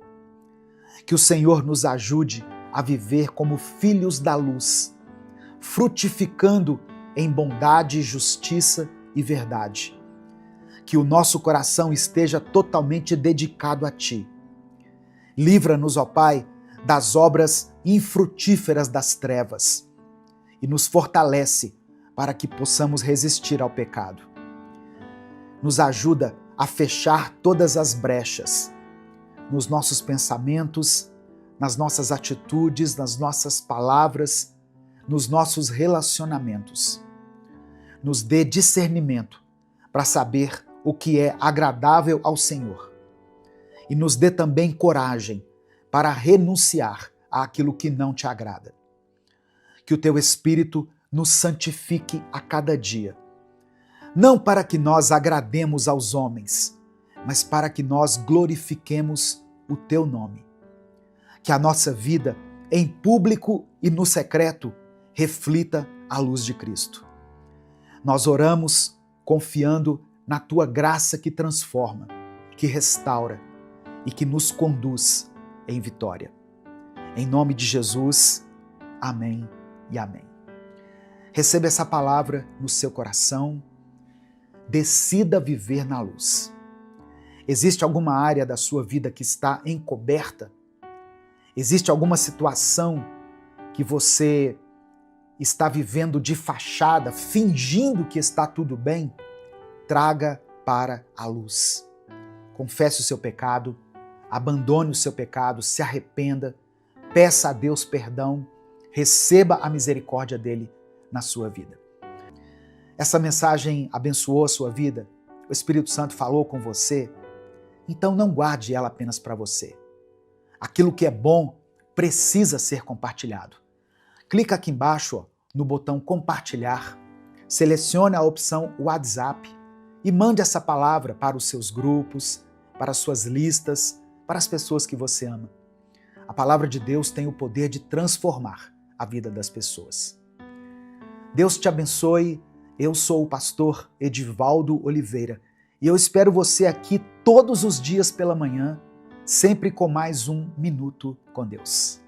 Que o Senhor nos ajude a viver como filhos da luz, frutificando em bondade, justiça e verdade. Que o nosso coração esteja totalmente dedicado a Ti. Livra-nos, ó Pai, das obras infrutíferas das trevas e nos fortalece para que possamos resistir ao pecado. Nos ajuda a fechar todas as brechas nos nossos pensamentos, nas nossas atitudes, nas nossas palavras, nos nossos relacionamentos. Nos dê discernimento para saber o que é agradável ao Senhor. E nos dê também coragem para renunciar àquilo que não te agrada. Que o Teu Espírito nos santifique a cada dia. Não para que nós agrademos aos homens, mas para que nós glorifiquemos o Teu nome. Que a nossa vida, em público e no secreto, reflita a luz de Cristo. Nós oramos confiando na Tua graça que transforma, que restaura e que nos conduz em vitória. Em nome de Jesus, amém e amém. Receba essa palavra no seu coração. Decida viver na luz. Existe alguma área da sua vida que está encoberta? Existe alguma situação que você está vivendo de fachada, fingindo que está tudo bem? Traga para a luz. Confesse o seu pecado, abandone o seu pecado, se arrependa, peça a Deus perdão, receba a misericórdia dele na sua vida. Essa mensagem abençoou a sua vida? O Espírito Santo falou com você? Então não guarde ela apenas para você. Aquilo que é bom precisa ser compartilhado. Clica aqui embaixo no botão compartilhar, selecione a opção WhatsApp e mande essa palavra para os seus grupos, para as suas listas, para as pessoas que você ama. A palavra de Deus tem o poder de transformar a vida das pessoas. Deus te abençoe. Eu sou o pastor Edivaldo Oliveira e eu espero você aqui todos os dias pela manhã, sempre com mais um Minuto com Deus.